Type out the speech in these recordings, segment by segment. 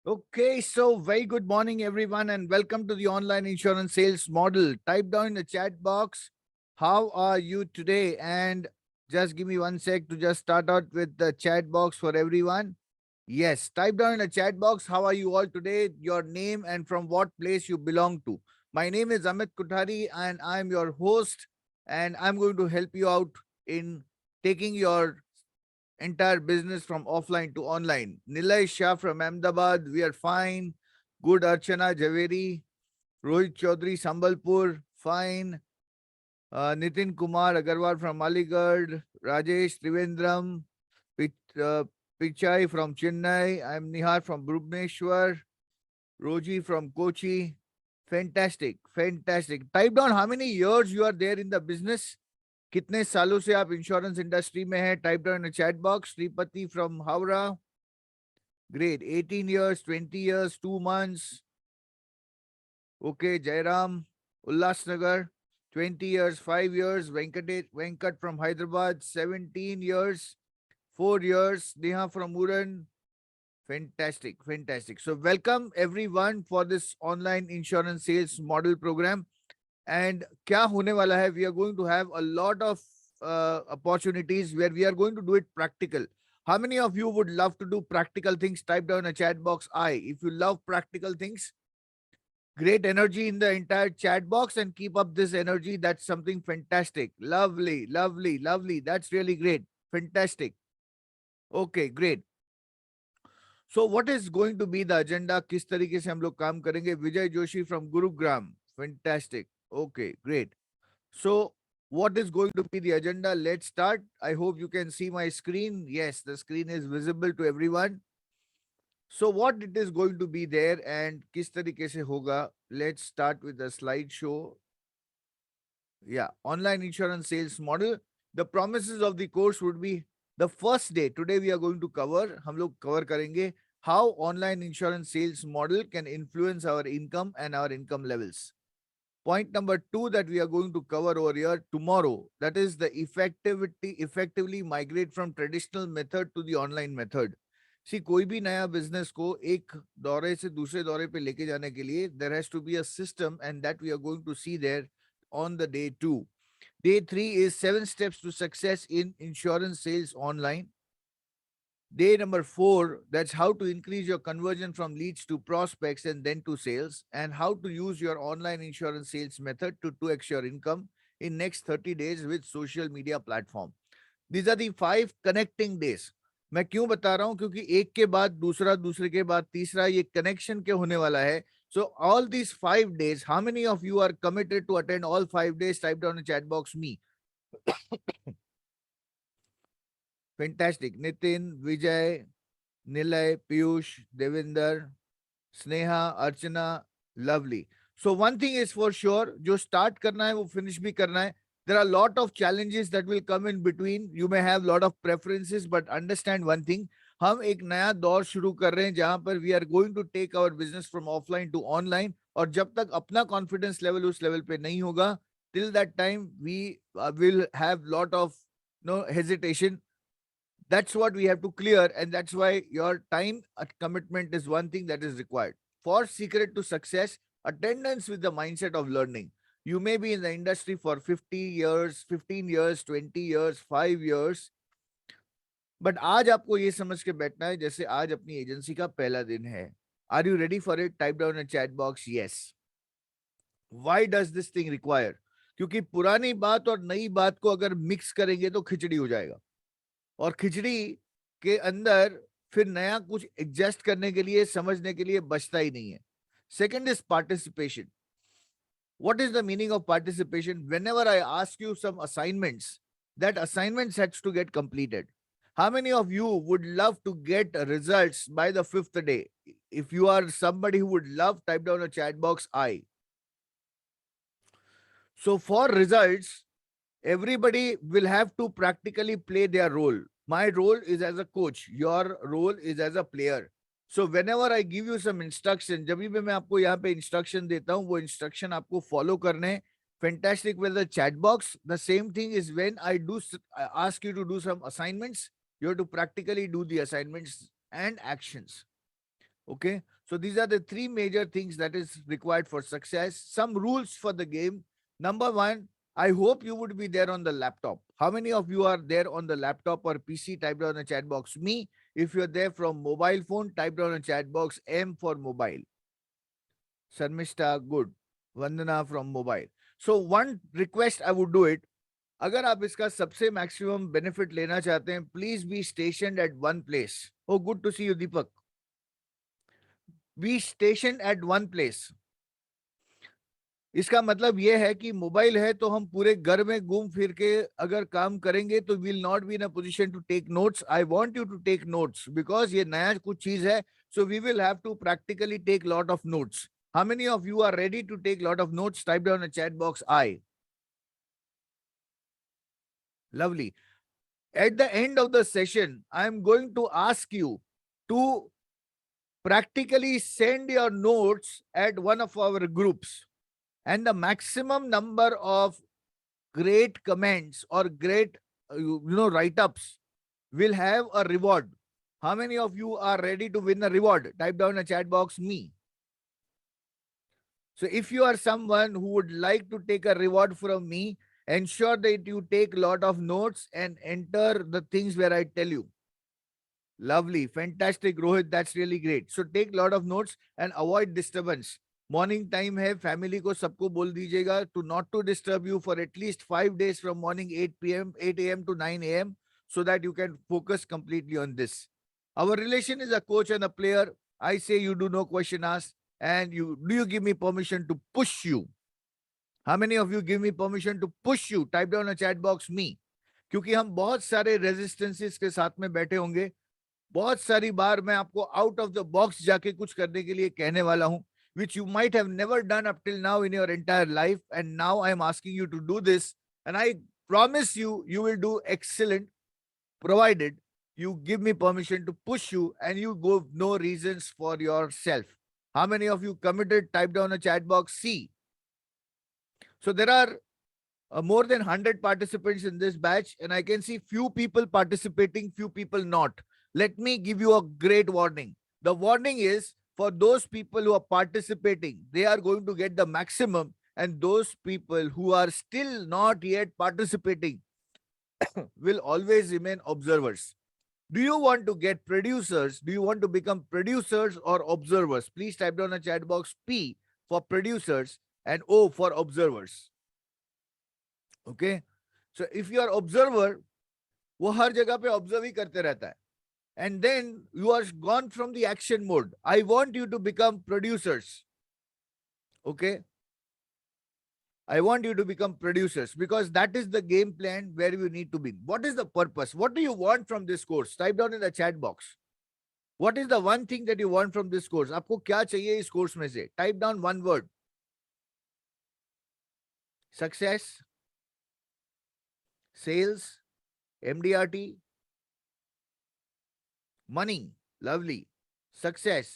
Okay, so very good morning, everyone, and welcome to the online insurance sales model. Type down in the chat box, how are you today? And just give me one sec to just start out with the chat box for everyone. Yes, type down in the chat box, how are you all today? Your name and from what place you belong to. My name is Amit Kothari, and I'm your host, and I'm going to help you out in taking your entire business from offline to online. Nilay Shah from Ahmedabad, we are fine. Good Archana Javeri, Rohit Chaudhary Sambalpur, fine. Nitin Kumar Agarwal from Aligarh, Rajesh Trivendram, uh, Pichai from Chennai, I'm Nihar from Bhubaneswar, Roji from Kochi. Fantastic, fantastic. Type down how many years you are there in the business. कितने सालों से आप insurance industry में हैं type down in chat box Shripati from Howrah great 18 years 20 years 2 months okay Jairam Ullasnagar 20 years 5 years Venkat from Hyderabad 17 years 4 years Neha from Uran fantastic fantastic so welcome everyone for this online insurance sales model program. And क्या होने वाला है we are going to have a lot of opportunities where we are going to do it practical. How many of you would love to do practical things? Type down a chat box I if you love practical things. Great energy in the entire chat box and keep up this energy. That's something fantastic. Lovely, lovely, lovely. That's really great. Fantastic. Okay, great. So what is going to be the agenda? किस तरीके से हम लोग काम करेंगे? Vijay Joshi from Gurugram. Fantastic. Okay, great. So, what is going to be the agenda? Let's start. I hope you can see my screen. Yes, the screen is visible to everyone. So, what it is going to be there and किस तरीके से होगा? Let's start with the slideshow. Yeah, online insurance sales model. The promises of the course would be the first day. Today we are going to cover. हम लोग cover करेंगे how online insurance sales model can influence our income and our income levels. Point number 2 that we are going to cover over here tomorrow, that is the effectively migrate from traditional method to the online method. See, कोई भी नया business को एक दौरे से दूसरे दौरे पे लेके जाने के लिए there has to be a system and that we are going to see there on the day 2. Day 3 is 7 steps to success in insurance sales online. Day number 4, that's how to increase your conversion from leads to prospects and then to sales, and how to use your online insurance sales method to 2x your income in next 30 days with social media platform. These are the 5 connecting days. मैं क्यों बता रहा हूं क्योंकि एक के बाद दूसरा दूसरे के बाद तीसरा ये कनेक्शन के होने वाला है. So all these 5 days, how many of you are committed to attend all 5 days? Type down in the chat box me. Fantastic. Nitin, Vijay, Nilay, Piyush, Devinder, Sneha, Archana, lovely. So one thing is for sure, जो start करना है वो finish भी करना है. There are a lot of challenges that will come in between. You may have lot of preferences, but understand one thing. हम एक नया दौर शुरू कर रहे हैं जहां पर we are going to take our business from offline to online. और जब तक अपना confidence level उस level पे नहीं होगा, till that time we will have lot of hesitation. That's what we have to clear, and that's why your time commitment is one thing that is required. For secret to success, attendance with the mindset of learning. You may be in the industry for 50 years, 15 years, 20 years, 5 years, but आज आपको ये समझ के बैठना है जैसे आज अपनी एजेंसी का पहला दिन है. Are you ready for it? Type down in chat box yes. Why does this thing require? क्योंकि पुरानी बात और नई बात को अगर मिक्स करेंगे तो खिचड़ी हो जाएगा, और खिचड़ी के अंदर फिर नया कुछ एडजस्ट करने के लिए समझने के लिए बचता ही नहीं है. Second is participation. What is the meaning of participation? Whenever I ask you some assignments, that assignment has to get completed. How many of you would love to get results by the 5th day? If you are somebody who would love, type down a chat box I. So for results, everybody will have to practically play their role. My role is as a coach. Your role is as a player. So whenever I give you some instruction, जब भी मैं आपको यहाँ पे instruction देता हूँ, वो instruction आपको follow करने. Fantastic with the chat box. The same thing is when I ask you to do some assignments, you have to practically do the assignments and actions. Okay, so these are the three major things that is required for success. Some rules for the game. Number one, I hope you would be there on the laptop. How many of you are there on the laptop or PC? Type down the chat box. Me, if you're there from mobile phone, type down the chat box M for mobile. Sharmishta, good. Vandana from mobile. So one request I would do it. अगर आप इसका सबसे maximum benefit लेना चाहते हैं, please be station at one place. Oh good to see you Deepak. Be station at one place. इसका मतलब यह है कि मोबाइल है तो हम पूरे घर में घूम फिर के अगर काम करेंगे तो will not be in a position to take notes. I want you to take notes because ये नया कुछ चीज है. So we will have to practically take lot of notes. How many of you are ready to take lot of notes? Type down the chat box I. Lovely. At the end of the session, I am going to ask you to practically send your notes at one of our groups. And the maximum number of great comments or great write-ups will have a reward. How many of you are ready to win a reward? Type down a chat box me. So if you are someone who would like to take a reward from me, ensure that you take a lot of notes and enter the things where I tell you. Lovely, fantastic, Rohit. That's really great. So take a lot of notes and avoid disturbance. Morning time है, family को सबको बोल दीजिएगा to not to disturb you for at least 5 days from morning 8 a.m. to 9 a.m. so that you can focus completely on this. Our relation is a coach and a player. I say you do no question asked, and you give me permission to push you? How many of you give me permission to push you? Type down a chat box me. क्योंकि हम बहुत सारे resistances के साथ में बैठे होंगे. बहुत सारी बार मैं आपको आउट ऑफ द बॉक्स जाके कुछ करने के लिए कहने वाला हूं, which you might have never done up till now in your entire life, and now I am asking you to do this, and I promise you, you will do excellent, provided you give me permission to push you and you go no reasons for yourself. How many of you committed? Type down a chat box C. So there are more than 100 participants in this batch, and I can see few people participating, few people not. Let me give you a great warning. The warning is for those people who are participating, they are going to get the maximum, and those people who are still not yet participating will always remain observers. Do you want to get producers? Do you want to become producers or observers? Please type down a chat box P for producers and O for observers. Okay, so if you are observer, वो हर जगह पे observe ही करते रहता है, and then you are gone from the action mode. I want you to become producers. Okay, I want you to become producers because that is the game plan where you need to be. What is the purpose? What do you want from this course? Type down in the chat box. What is the one thing that you want from this course? आपको क्या चाहिए इस course में से? Type down one word. Success, sales, MDRT, money. Lovely. Success,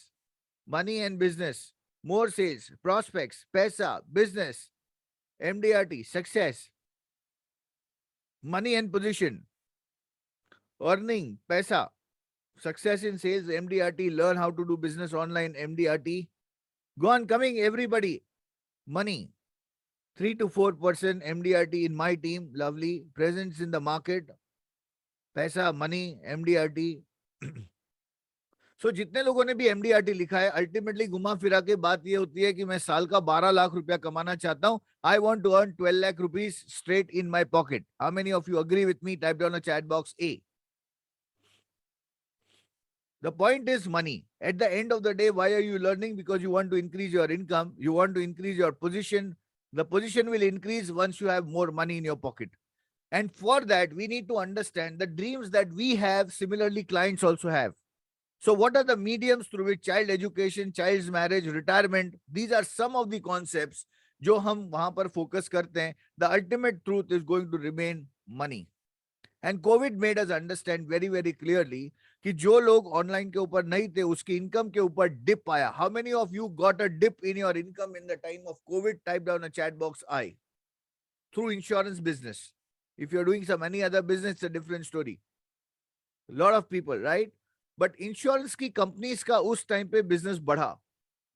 money and business, more sales, prospects, paisa, business, MDRT, success, money and position, earning, paisa, success in sales, MDRT, learn how to do business online, MDRT. Go on, coming, everybody. Money, 3 to 4% MDRT in my team. Lovely. Presence in the market, paisa, money, MDRT. सो जितने लोगों ने भी MDRT लिखा है, ultimately घुमा फिरा के बात ये होती है कि मैं साल का 12 लाख रुपया कमाना चाहता हूं. I want to earn 12 lakh rupees straight in my pocket. How many of you agree with me? Type down a chat box A. The point is money. At the end of the day, why are you learning? Because you want to increase your income, you want to increase your position. The position will increase once you have more money in your pocket, and for that we need to understand the dreams that we have, similarly clients also have. So what are the mediums through which child education, child's marriage, retirement, these are some of the concepts जो हम वहां पर focus करते हैं. The ultimate truth is going to remain money. And COVID made us understand very, very clearly कि जो लोग online के ऊपर नहीं थे उसकी इनकम के ऊपर डिप आया. How many of you got a dip in your income in the time of COVID? Type down a chat box I. Through insurance business. If you're doing some any other business, it's a different story. A lot of people, right? But insurance की companies का उस time पे business बढ़ा.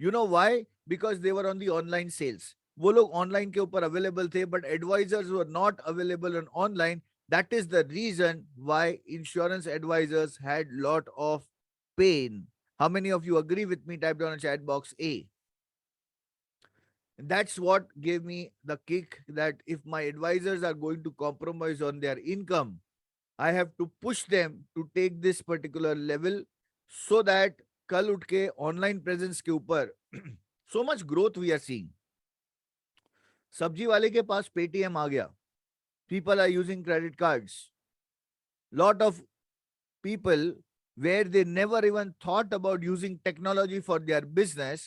You know why? Because they were on the online sales. वो लोग online के ऊपर available थे, but advisors were not available on online. That is the reason why insurance advisors had lot of pain. How many of you agree with me? Type down a chat box A. That's what gave me the kick that if my advisors are going to compromise on their income, I have to push them to take this particular level so that कल उठ के online presence के ऊपर so much growth we are seeing. सब्जी वाले के पास Paytm आ गया. People are using credit cards. Lot of people where they never even thought about using technology for their business,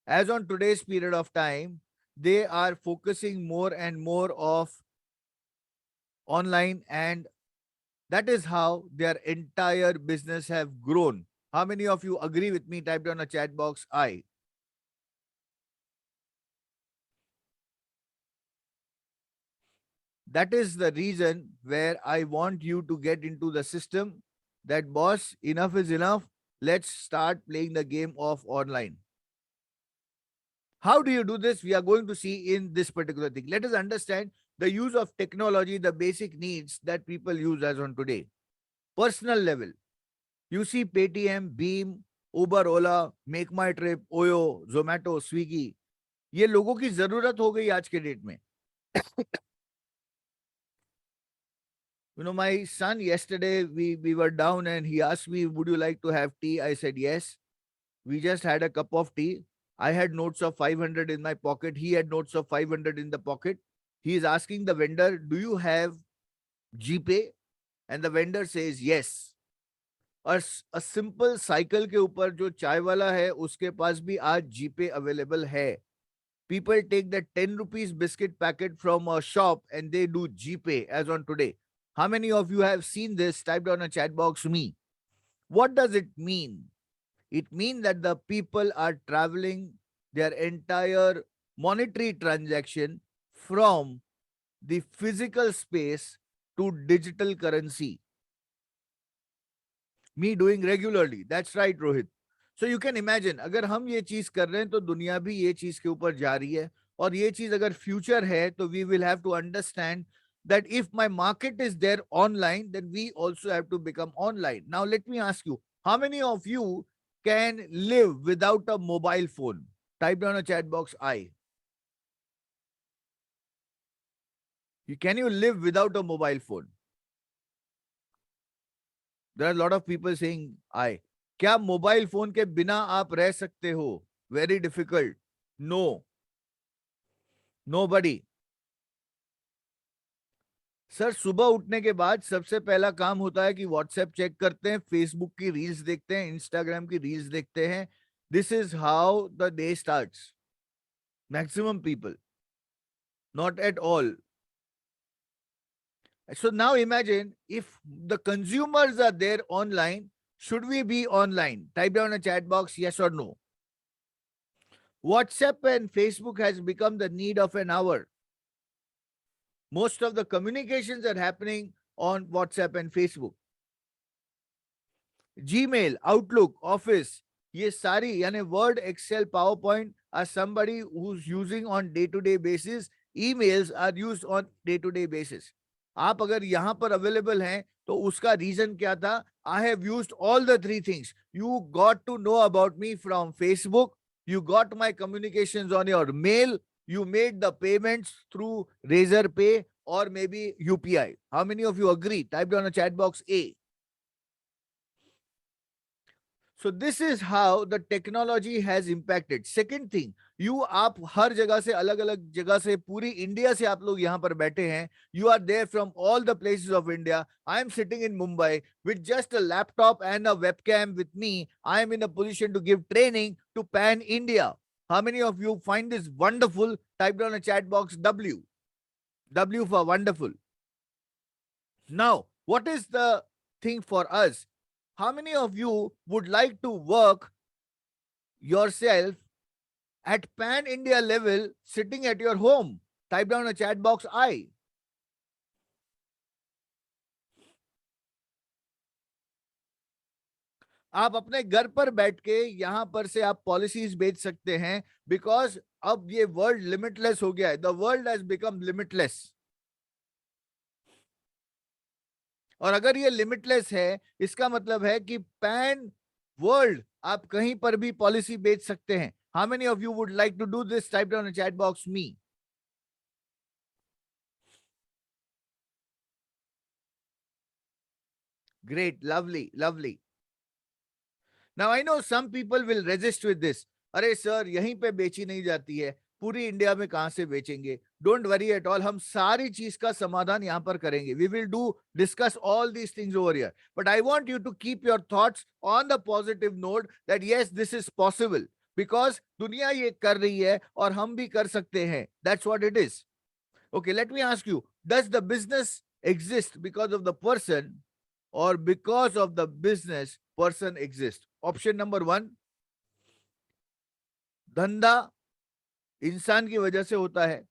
as on today's period of time, they are focusing more and more of online, and that is how their entire business have grown. How many of you agree with me? Type down a chat box I. That is the reason where I want you to get into the system that boss, enough is enough. Let's start playing the game of online. How do you do this? We are going to see in this particular thing. Let us understand the use of technology, the basic needs that people use as on today. Personal level. You see Paytm, Beam, Uber, Ola, Make My Trip, Oyo, Zomato, Swiggy. ये लोगों की जरूरत हो गई आज के date में. You know, my son yesterday, we were down and he asked me, would you like to have tea? I said yes. We just had a cup of tea. I had notes of 500 in my pocket. He had notes of 500 in the pocket. He is asking the vendor, do you have GPay? And the vendor says yes. और simple cycle के ऊपर जो चाय वाला है उसके पास भी आज जीपे अवेलेबल है. People take that 10 rupees biscuit packet from a shop and they do GPay as on today. How many of you have seen this? Type down a chat box me. What does it mean? It means that the people are traveling their entire monetary transaction from the physical space to digital currency. Me doing regularly. That's right, Rohit. So you can imagine, अगर हम ये चीज कर रहे हैं तो दुनिया भी ये चीज के ऊपर जा रही है. और ये चीज अगर फ्यूचर है तो we will have to understand that if my market is there online, then we also have to become online. Now let me ask you, how many of you can live without a mobile phone? Type down a chat box I. Can you live without a mobile phone? There are a lot of people saying I. क्या mobile phone के बिना आप रह सकते हो? Very difficult. No, nobody. Sir सुबह उठने के बाद सबसे पहला काम होता है कि व्हाट्सएप चेक करते हैं, फेसबुक की रील्स देखते हैं, इंस्टाग्राम की रील्स देखते हैं. This is how the day starts. Maximum people, not at all. So now imagine if the consumers are there online, should we be online? Type down a chat box, yes or no. WhatsApp and Facebook has become the need of an hour. Most of the communications are happening on WhatsApp and Facebook. Gmail, Outlook, Office, ये सारी यानी Word, Excel, PowerPoint are somebody who's using on day-to-day basis. Emails are used on day-to-day basis. आप अगर यहाँ पर available हैं तो उसका रीजन क्या था? I have used all the three things. You got to know about me from Facebook. You got my communications on your mail. You made the payments through Razor Pay or maybe UPI. How many of you agree? Type down a chat box A. So this is how the technology has impacted. Second thing, you आप हर जगह से अलग अलग जगह से पूरी India से आप लोग यहाँ पर बैठे हैं. You are there from all the places of India. I am sitting in Mumbai with just a laptop and a webcam with me. I am in a position to give training to pan India. How many of you find this wonderful? Type down a chat box W. W for wonderful. Now, what is the thing for us? How many of you would like to work yourself at pan India level sitting at your home? Type down a chat box I. आप अपने घर पर बैठ के यहां पर से आप पॉलिसीज बेच सकते हैं, बिकॉज अब ये वर्ल्ड लिमिटलेस हो गया है। The world has become limitless. और अगर ये लिमिटलेस है, इसका मतलब है कि पैन वर्ल्ड आप कहीं पर भी पॉलिसी बेच सकते हैं। How many of you would like to do this? Type down in chat box me. Great, lovely lovely. Now I know some people will resist with this. अरे सर, यहीं पे बेची नहीं जाती है, पूरी इंडिया में कहां से बेचेंगे? डोंट वरी एट ऑल, हम सारी चीज का समाधान यहां पर करेंगे। We will do discuss all these things over here, but I want you to keep your thoughts on the positive note that yes, this is possible, because दुनिया ये कर रही है और हम भी कर सकते हैं। That's what it is. Okay, let me ask you, does the business exist because of the person, or because of the business person exists? Option number one, धंधा इंसान की वजह से होता है,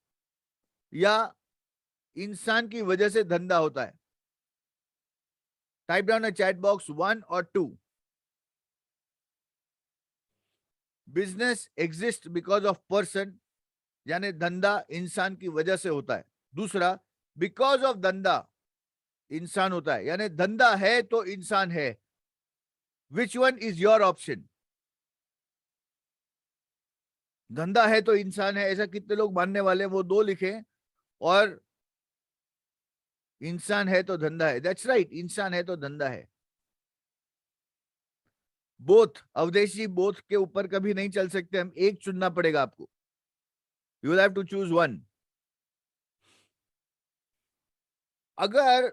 या इंसान की वजह से धंधा होता है? Type down a chat box 1 और 2। Business exist because of person, यानी धंधा इंसान की वजह से होता है। दूसरा, बिकॉज ऑफ धंधा इंसान होता है, यानी धंधा है तो इंसान है। Which one is your option? धंधा है तो इंसान है, ऐसा कितने लोग मानने वाले हैं? वो दो लिखे। और इंसान है तो धंधा है, दैट्स राइट, इंसान है तो धंधा है। बोथ, अवधेश जी, बोथ के ऊपर कभी नहीं चल सकते हम, एक चुनना पड़ेगा आपको। You will have to choose one. अगर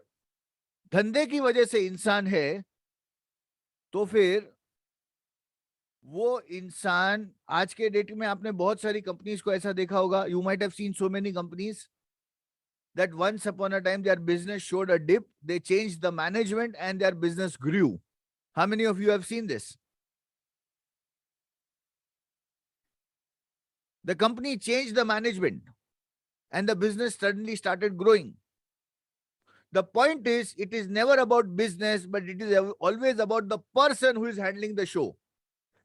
धंधे की वजह से इंसान है, तो फिर वो इंसान, आज के डेट में आपने बहुत सारी कंपनीज को ऐसा देखा होगा, you might have seen so many companies that once upon a time their business showed a dip, they changed the management and their business grew. How many of you have seen this? The company changed the management and the business suddenly started growing. The point is, it is never about business, but it is always about the person who is handling the show.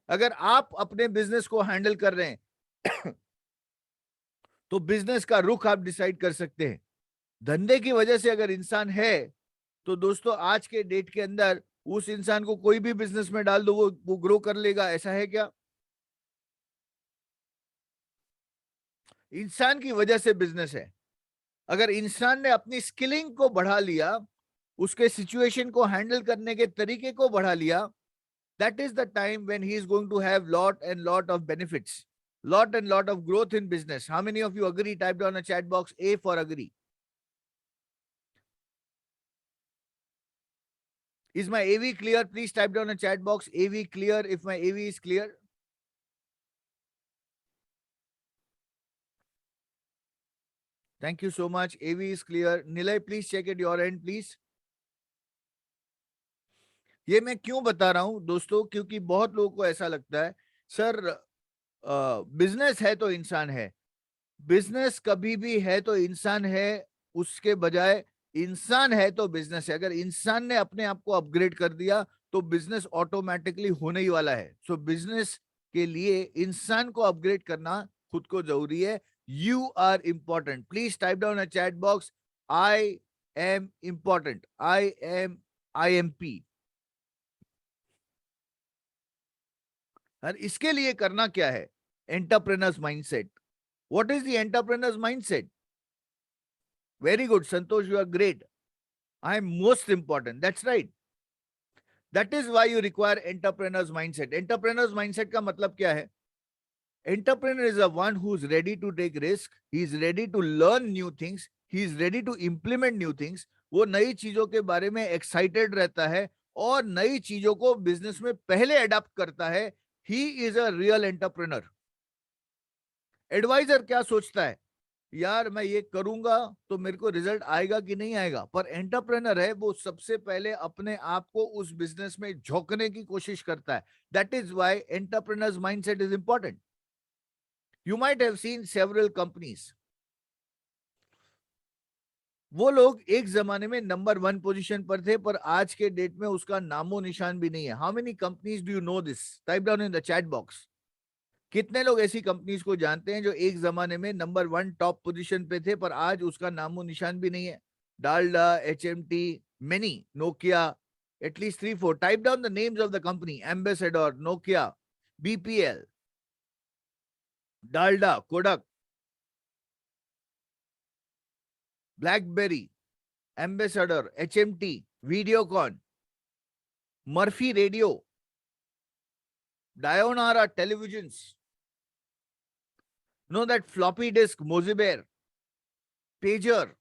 अगर आप अपने business को handle कर रहे हैं तो business का रुख आप डिसाइड कर सकते हैं। धंधे की वजह से अगर इंसान है, तो दोस्तों आज के डेट के अंदर उस इंसान को कोई भी बिजनेस में डाल दो, वो ग्रो कर लेगा, ऐसा है क्या? इंसान की वजह से बिजनेस है। अगर इंसान ने अपनी स्किलिंग को बढ़ा लिया, उसके सिचुएशन को हैंडल करने के तरीके को बढ़ा लिया, that is the time when he is going to have lot and lot of benefits, lot and lot of growth in business. How many of you agree? Type down a chat box A for agree. Is my AV clear? Please type down a chat box AV clear if my AV is clear. Thank you so much. AV is clear. Nilay, please check at your end, please. ये मैं क्यों बता रहा हूं दोस्तों, क्योंकि बहुत लोगों को ऐसा लगता है, सर बिजनेस है तो इंसान है। बिजनेस कभी भी है तो इंसान है, उसके बजाय इंसान है तो बिजनेस है। अगर इंसान ने अपने आप को अपग्रेड कर दिया, तो बिजनेस ऑटोमेटिकली होने ही वाला है। सो बिजनेस के लिए इंसान को अपग्रेड करना खुद को जरूरी है। You are important. Please type down a chat box, I am important, I am P. और इसके लिए करना क्या है? Entrepreneurs mindset. What is the entrepreneurs mindset? Very good Santosh, you are great. I am most important, that's right. That is why you require entrepreneurs mindset. Entrepreneurs mindset का मतलब क्या है? Entrepreneur is a one who is ready to take risk, he is ready to learn new things, he is ready to implement new things. वो नई चीजों के बारे में एक्साइटेड रहता है और नई चीजों को बिजनेस में पहले अडॉप्ट करता है। He is a real entrepreneur. Advisor क्या सोचता है? यार मैं ये करूंगा तो मेरे को रिजल्ट आएगा कि नहीं आएगा, पर एंटरप्रेनर है, वो सबसे पहले अपने आप को उस बिजनेस में झोंकने की कोशिश करता है। That is why entrepreneurs mindset is important. You might have seen several companies. वो लोग एक जमाने में नंबर 1 पोजीशन पर थे, पर आज के डेट में उसका नामो निशान भी नहीं है. How many companies do you know this? Type down in the chat box. कितने लोग ऐसी कंपनीज को जानते हैं जो एक जमाने में नंबर 1 टॉप पोजीशन पे थे, पर आज उसका नामो निशान भी नहीं है? Dalda, HMT, many, Nokia, at least 3 4. Type down the names of the company. Ambassador, Nokia, BPL, Dalda, Kodak, BlackBerry, Ambassador, HMT, Videocon, Murphy radio, Dianora televisions, no that floppy disk, Moser Baer, pager.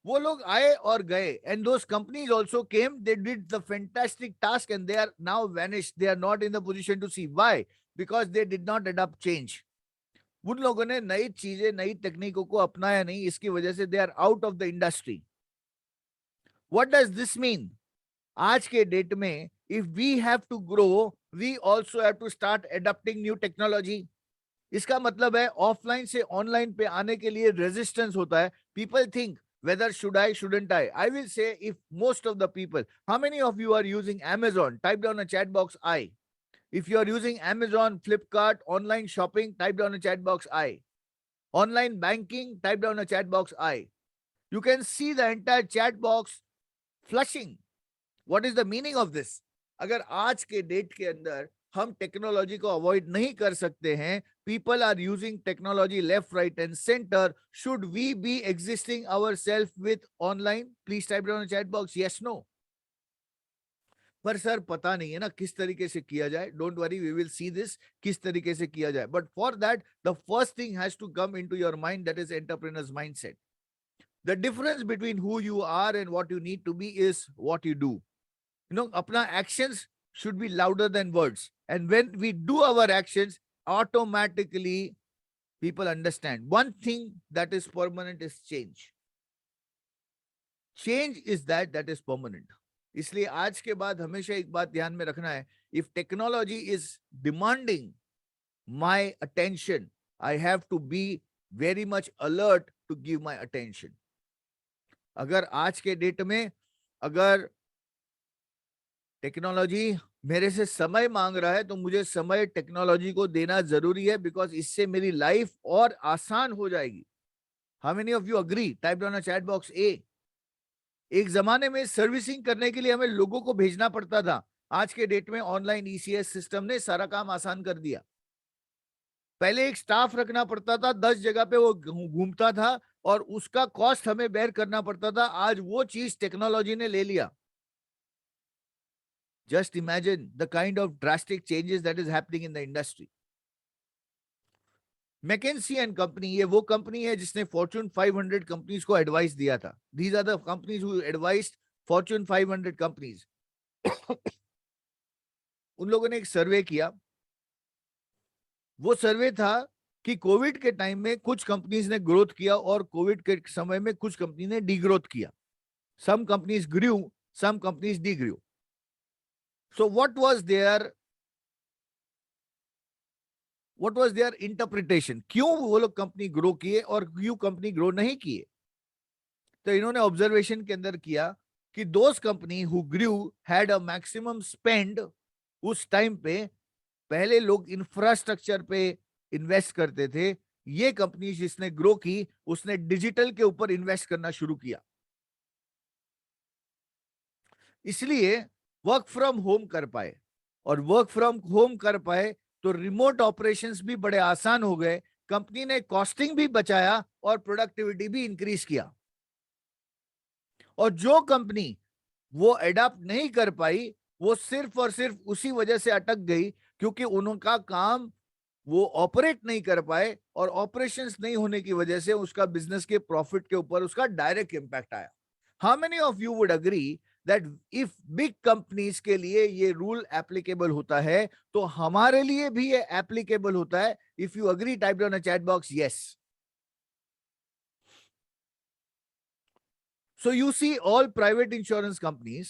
वो लोग आए और गए, and those companies also came, they did the fantastic task and they are now vanished. They are not in the position to see. Why? Because they did not adopt change. उन लोगों ने नई चीजें, नई तकनीकों को अपनाया नहीं, इसकी वजह से they are out of the industry. What does this mean? आज के डेट में if we have to grow, we also have to start adopting new technology. इसका मतलब है ऑफलाइन से ऑनलाइन पे आने के लिए रेजिस्टेंस होता है. People think whether should I, shouldn't I will say, if most of the people, how many of you are using Amazon? Type down a chat box I. If you are using Amazon, Flipkart, online shopping, type down a chat box I. Online banking, type down a chat box I. You can see the entire chat box flushing. What is the meaning of this? अगर आज के date के अंदर हम technology को avoid नहीं कर सकते हैं, people are using technology left, right and centre, should we be existing our self with online? Please type down chat box yes no. पर सर पता नहीं है ना किस तरीके से किया जाए. Don't worry, we will see this, किस तरीके से किया जाए. But for that the first thing has to come into your mind, that is entrepreneurs mindset. The difference between who you are and what you need to be is what you do. Apna actions should be louder than words. And when we do our actions, automatically people understand. One thing that is permanent is change. Change is that is permanent. इसलिए आज के बाद हमेशा एक बात ध्यान में रखना है. If technology is demanding my attention, I have to be very much alert to give my attention. अगर आज के डेट में अगर टेक्नोलॉजी मेरे से समय मांग रहा है, तो मुझे समय टेक्नोलॉजी को देना जरूरी है, बिकॉज इससे मेरी लाइफ और आसान हो जाएगी. How many of you agree? Type down chat box A. एक जमाने में सर्विसिंग करने के लिए हमें लोगों को भेजना पड़ता था. आज के डेट में ऑनलाइन ECS सिस्टम ने सारा काम आसान कर दिया. पहले एक स्टाफ रखना पड़ता था, 10 जगह पे वो घूमता था और उसका कॉस्ट हमें बेयर करना पड़ता था. आज वो चीज टेक्नोलॉजी ने ले लिया. Just imagine the kind of drastic changes that is happening in the industry. McKinsey and company, ये वो कंपनी है जिसने फॉर्च्यून 500 कंपनीज को एडवाइस दिया था. These are the companies who advised Fortune 500 companies. उन लोगों ने एक सर्वे किया. वो सर्वे था कि कोविड के टाइम में कुछ कंपनीज ने ग्रोथ किया और कोविड के समय में कुछ कंपनी ने डीग्रोथ किया. Some companies grew, some companies degrew. So what was there interpretation? क्यों वो लोग कंपनी ग्रो किए और क्यों कंपनी ग्रो नहीं किए? तो इन्होंने ऑब्जर्वेशन के अंदर किया कि those company who grew had a maximum spend. उस टाइम पे पहले लोग इंफ्रास्ट्रक्चर पे इन्वेस्ट करते थे. ये कंपनी जिसने ग्रो की, उसने डिजिटल के ऊपर इन्वेस्ट करना शुरू किया. इसलिए वर्क फ्रॉम होम कर पाए, और वर्क फ्रॉम होम कर पाए तो रिमोट ऑपरेशंस भी बड़े आसान हो गए. कंपनी ने कॉस्टिंग भी बचाया और प्रोडक्टिविटी भी इंक्रीज किया. और जो कंपनी वो एडॉप्ट नहीं कर पाई, वो सिर्फ और सिर्फ उसी वजह से अटक गई क्योंकि उनका काम वो ऑपरेट नहीं कर पाए, और ऑपरेशंस नहीं होने की वजह से उसका बिजनेस के प्रॉफिट के ऊपर उसका डायरेक्ट इंपैक्ट आया. How many of you would agree that if big companies के लिए ये रूल एप्लीकेबल होता है, तो हमारे लिए भी ये एप्लीकेबल होता है? If you agree, type down a chat box yes. So you see, all private insurance companies,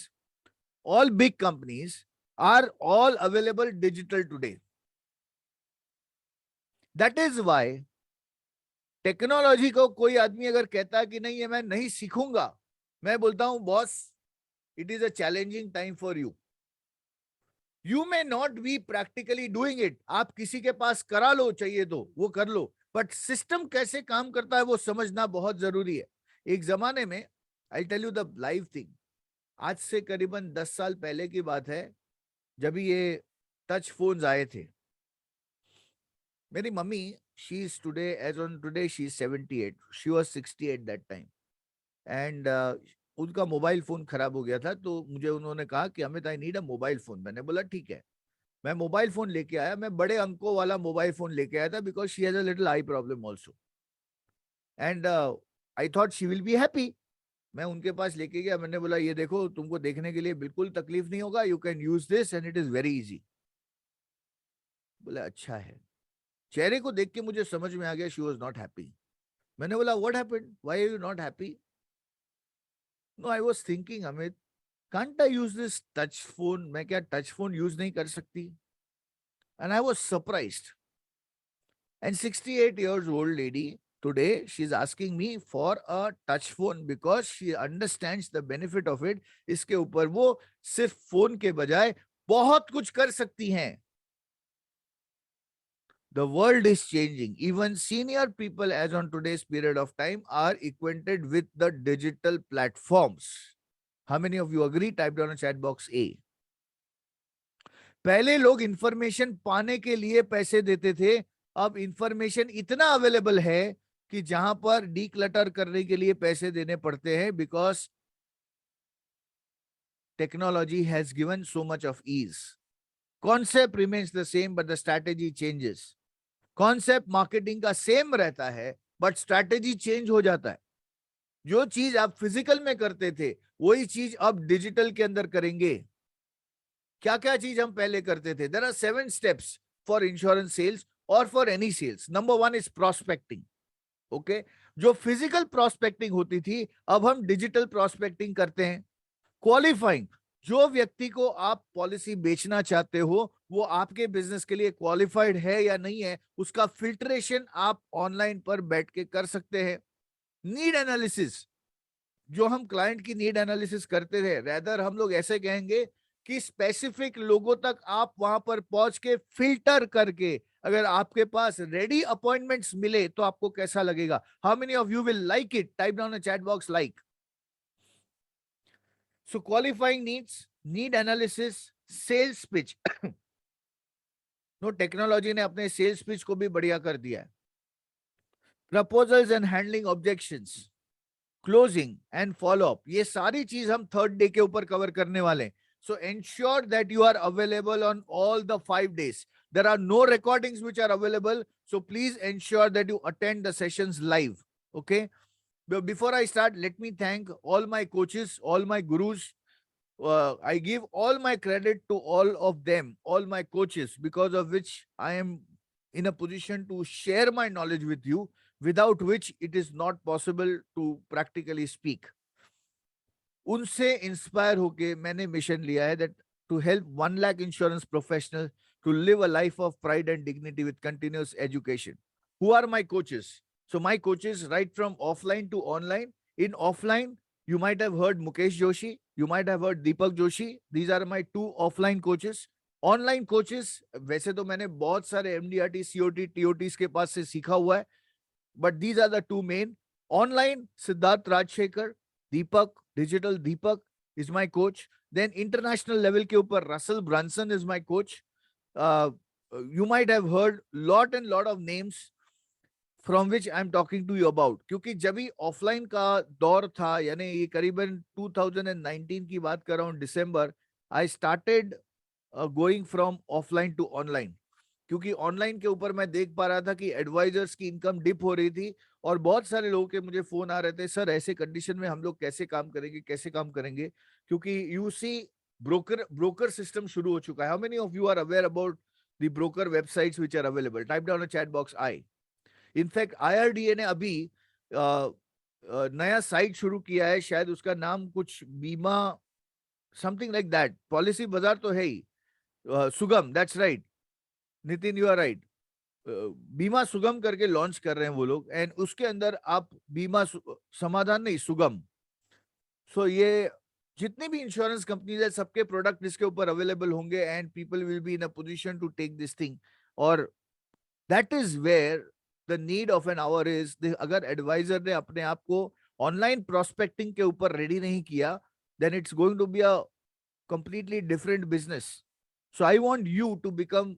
all big companies are all available digital today. That is why technology को कोई आदमी अगर कहता है कि नहीं, ये मैं नहीं सीखूंगा, मैं बोलता हूं boss, it is a challenging time for you. You may not be practically doing it. आप किसी के पास करा लो, चाहिए तो वो कर लो, बट सिस्टम कैसे काम करता है वो समझना बहुत जरूरी है. एक जमाने में, I tell you the live thing, आज से करीबन 10 साल पहले की बात है, जब ये टच फोन्स आए थे. मेरी mummy, she is today, as on today she is 78, she was 68 that time. And उनका मोबाइल फोन खराब हो गया था, तो मुझे उन्होंने कहा कि Amit, I need a mobile phone. मैंने बोला ठीक है. मैं मोबाइल फोन लेके आया, मैं बड़े अंकों वाला मोबाइल फोन लेके आया था, because she has a little I problem also. And I thought she will be happy. मैं उनके पास लेके गया, मैंने बोला ये देखो, तुमको देखने के लिए बिल्कुल तकलीफ नहीं होगा, you can use this and it is very easy. बोला अच्छा है. चेहरे को देख के मुझे समझ में आ गया शी वॉज नॉट हैप्पी. मैंने बोला what happened, why are you not happy? No, I was thinking Amit, can't I use this touch phone, मैं क्या टच फोन यूज नहीं कर सकती? And I was surprised. And 68 years old lady, today she's asking me for a touch phone because she understands the benefit of it. इसके ऊपर वो सिर्फ phone के बजाय बहुत कुछ कर सकती हैं. The world is changing. Even senior people, as on today's period of time, are acquainted with the digital platforms. How many of you agree? Type down a chat box A. पहले लोग information पाने के लिए पैसे देते थे, अब information इतना अवेलेबल है कि जहां पर डीक्लटर करने के लिए पैसे देने पड़ते हैं, because technology has given so much of ease. Concept remains the same but the strategy changes. Concept marketing का सेम रहता है, बट स्ट्रैटेजी चेंज हो जाता है. जो चीज आप फिजिकल में करते थे, वही चीज अब डिजिटल के अंदर करेंगे. क्या क्या चीज हम पहले करते थे? There are 7 steps for insurance sales और for any sales. Number 1 is prospecting. Okay, जो फिजिकल प्रोस्पेक्टिंग होती थी, अब हम डिजिटल प्रोस्पेक्टिंग करते हैं. क्वालिफाइंग, जो व्यक्ति को आप पॉलिसी बेचना चाहते हो, वो आपके बिजनेस के लिए क्वालिफाइड है या नहीं है, उसका फिल्ट्रेशन आप ऑनलाइन पर बैठ के कर सकते हैं. नीड एनालिसिस, जो हम क्लाइंट की नीड एनालिसिस करते थे, रेदर हम लोग ऐसे कहेंगे कि स्पेसिफिक लोगों तक आप वहां पर पहुंच के फिल्टर करके अगर आपके पास रेडी अपॉइंटमेंट्स मिले तो आपको कैसा लगेगा? How many of you will like it? Type down a chat box like. So qualifying needs, need analysis, sales pitch. No, technology ने अपने सेल्स पिच को भी बढ़िया कर दिया है. Proposals and handling objections, closing and follow up, ये सारी चीज हम थर्ड डे के ऊपर कवर करने वाले हैं. So ensure that you are available on all the 5 days. There are no recordings which are available. So please ensure that you attend the sessions live. Okay. Before I start, let me thank all my coaches, all my gurus. I give all my credit to all of them, all my coaches, because of which I am in a position to share my knowledge with you, without which it is not possible to practically speak. उनसे inspire होके मैंने mission लिया है that to help 1 lakh insurance professional to live a life of pride and dignity with continuous education. Who are my coaches? So my coaches, right from offline to online. In offline, you might have heard Mukesh Joshi, you might have heard Deepak Joshi. These are my 2 offline coaches. Online coaches, वैसे तो मैंने बहुत सारे MDRT, COT, TOTs के पास से सीखा हुआ है, but these are the 2 main. Online, Siddharth Rajshekhar, Deepak, Digital Deepak is my coach. Then international level के ऊपर Russell Brunson is my coach. You might have heard lot and lot of names from which I am talking to you about. क्योंकि जब भी offline का दौर था, यानी ये करीबन 2019 की बात कर रहा हूँ, December, I started going from offline to online. क्योंकि ऑनलाइन के ऊपर मैं देख पा रहा था कि एडवाइजर्स की इनकम डिप हो रही थी, और बहुत सारे लोगों के मुझे फोन आ रहे थे, सर ऐसे कंडीशन में हम लोग कैसे काम करेंगे, कैसे काम करेंगे? क्योंकि यू सी ब्रोकर सिस्टम शुरू हो चुका है. How many of you are aware about the broker websites which are available? Type down a chat box I. In fact IRDA ने अभी नया साइट शुरू किया है, शायद उसका नाम कुछ बीमा समथिंग लाइक दैट. पॉलिसी बाजार तो है ही. Sugam, that's right. Nitin, you are right. Bima Sugam करके लॉन्च कर रहे हैं वो लोग, एंड उसके अंदर आप बीमा समाधान नहीं, सुगम। सो ये जितनी भी इंश्योरेंस कंपनीज है, सबके प्रोडक्ट इसके ऊपर अवेलेबल होंगे, and people will be in a position to take this thing. और that is where the need of an hour is, अगर एडवाइजर ने अपने आप को ऑनलाइन प्रोस्पेक्टिंग के ऊपर रेडी नहीं किया, then it's going to be a completely different business. So I want you to become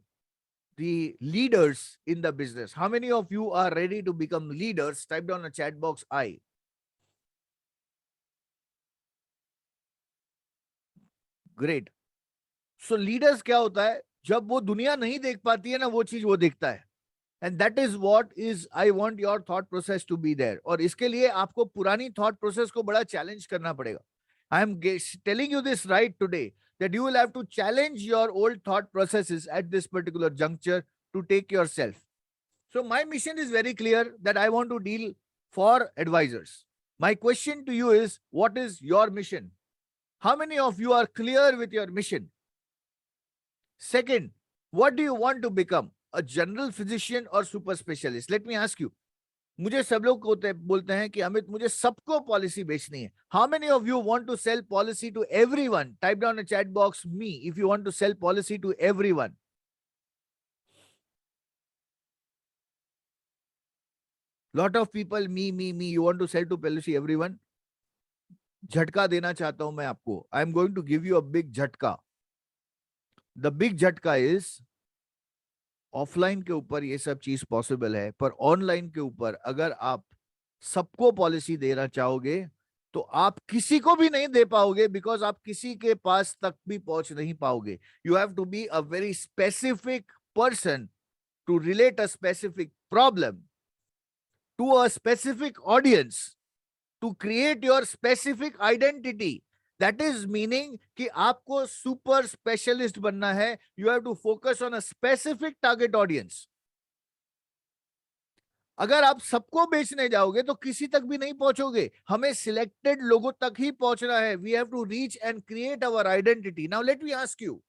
the leaders in the business. How many of you are ready to become leaders? Type down a chat box I. Great. So leaders क्या होता है, जब वो दुनिया नहीं देख पाती है ना, वो चीज वो देखता है। And that is what is I want your thought process to be there. और इसके लिए आपको पुरानी थॉट प्रोसेस को बड़ा चैलेंज करना पड़ेगा। I am telling you this right today that you will have to challenge your old thought processes at this particular juncture to take your self. So my mission is very clear that I want to deal for advisors. My question to you is, what is your mission? How many of you are clear with your mission? Second, what do you want to become? A general physician or super specialist? Let me ask you. मुझे सब लोग बोलते हैं कि अमित मुझे सबको policy बेचनी है। How many of you want to sell policy to everyone? Type down a chat box me if you want to sell policy to everyone. Lot of people me you want to sell to policy everyone. झटका देना चाहता हूं मैं आपको। I am going to give you a big झटका। The big झटका is, offline के ऊपर ये सब चीज पॉसिबल है, पर ऑनलाइन के ऊपर अगर आप सबको पॉलिसी देना चाहोगे तो आप किसी को भी नहीं दे पाओगे, बिकॉज आप किसी के पास तक भी पहुंच नहीं पाओगे। You have to be a very specific person to relate a specific problem to a specific audience, to create your specific identity. That is meaning कि आपको सुपर स्पेशलिस्ट बनना है। You have to focus on a specific target audience. अगर आप सबको बेचने जाओगे तो किसी तक भी नहीं पहुंचोगे। हमें सिलेक्टेड लोगों तक ही पहुंचना है। We have to reach and create our identity. Now let me ask you,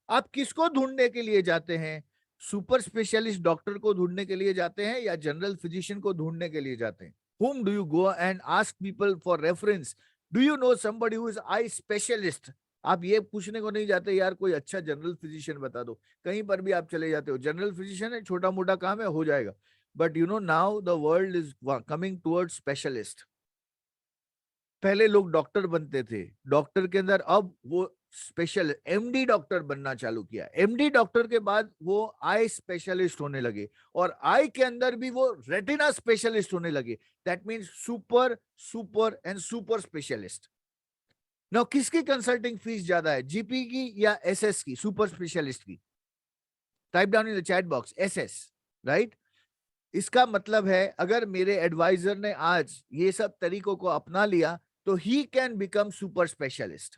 आप किसको ढूंढने के लिए जाते हैं? सुपर स्पेशलिस्ट डॉक्टर को ढूंढने के लिए जाते हैं या जनरल फिजिशियन को ढूंढने के लिए जाते हैं? Whom do you go and ask people for reference? Do you know somebody who is eye specialist? आप ये पूछने को नहीं जाते यार कोई अच्छा जनरल फिजिशियन बता दो। कहीं पर भी आप चले जाते हो, जनरल फिजिशियन है, छोटा मोटा काम है, हो जाएगा। But you know now the world is coming towards specialist. पहले लोग डॉक्टर बनते थे, डॉक्टर के अंदर अब वो स्पेशल एमडी डॉक्टर बनना चालू किया। एमडी डॉक्टर के बाद वो आई स्पेशलिस्ट होने लगे, और आई के अंदर भी वो रेटिना स्पेशलिस्ट होने लगे। That means super super and super specialist. Now किसकी कंसल्टिंग फीस ज्यादा है, जीपी की या एसएस की, सुपर स्पेशलिस्ट की? Type down in the chat box SS, right. इसका मतलब है अगर मेरे एडवाइजर ने आज ये सब तरीकों को अपना लिया तो he can become super specialist.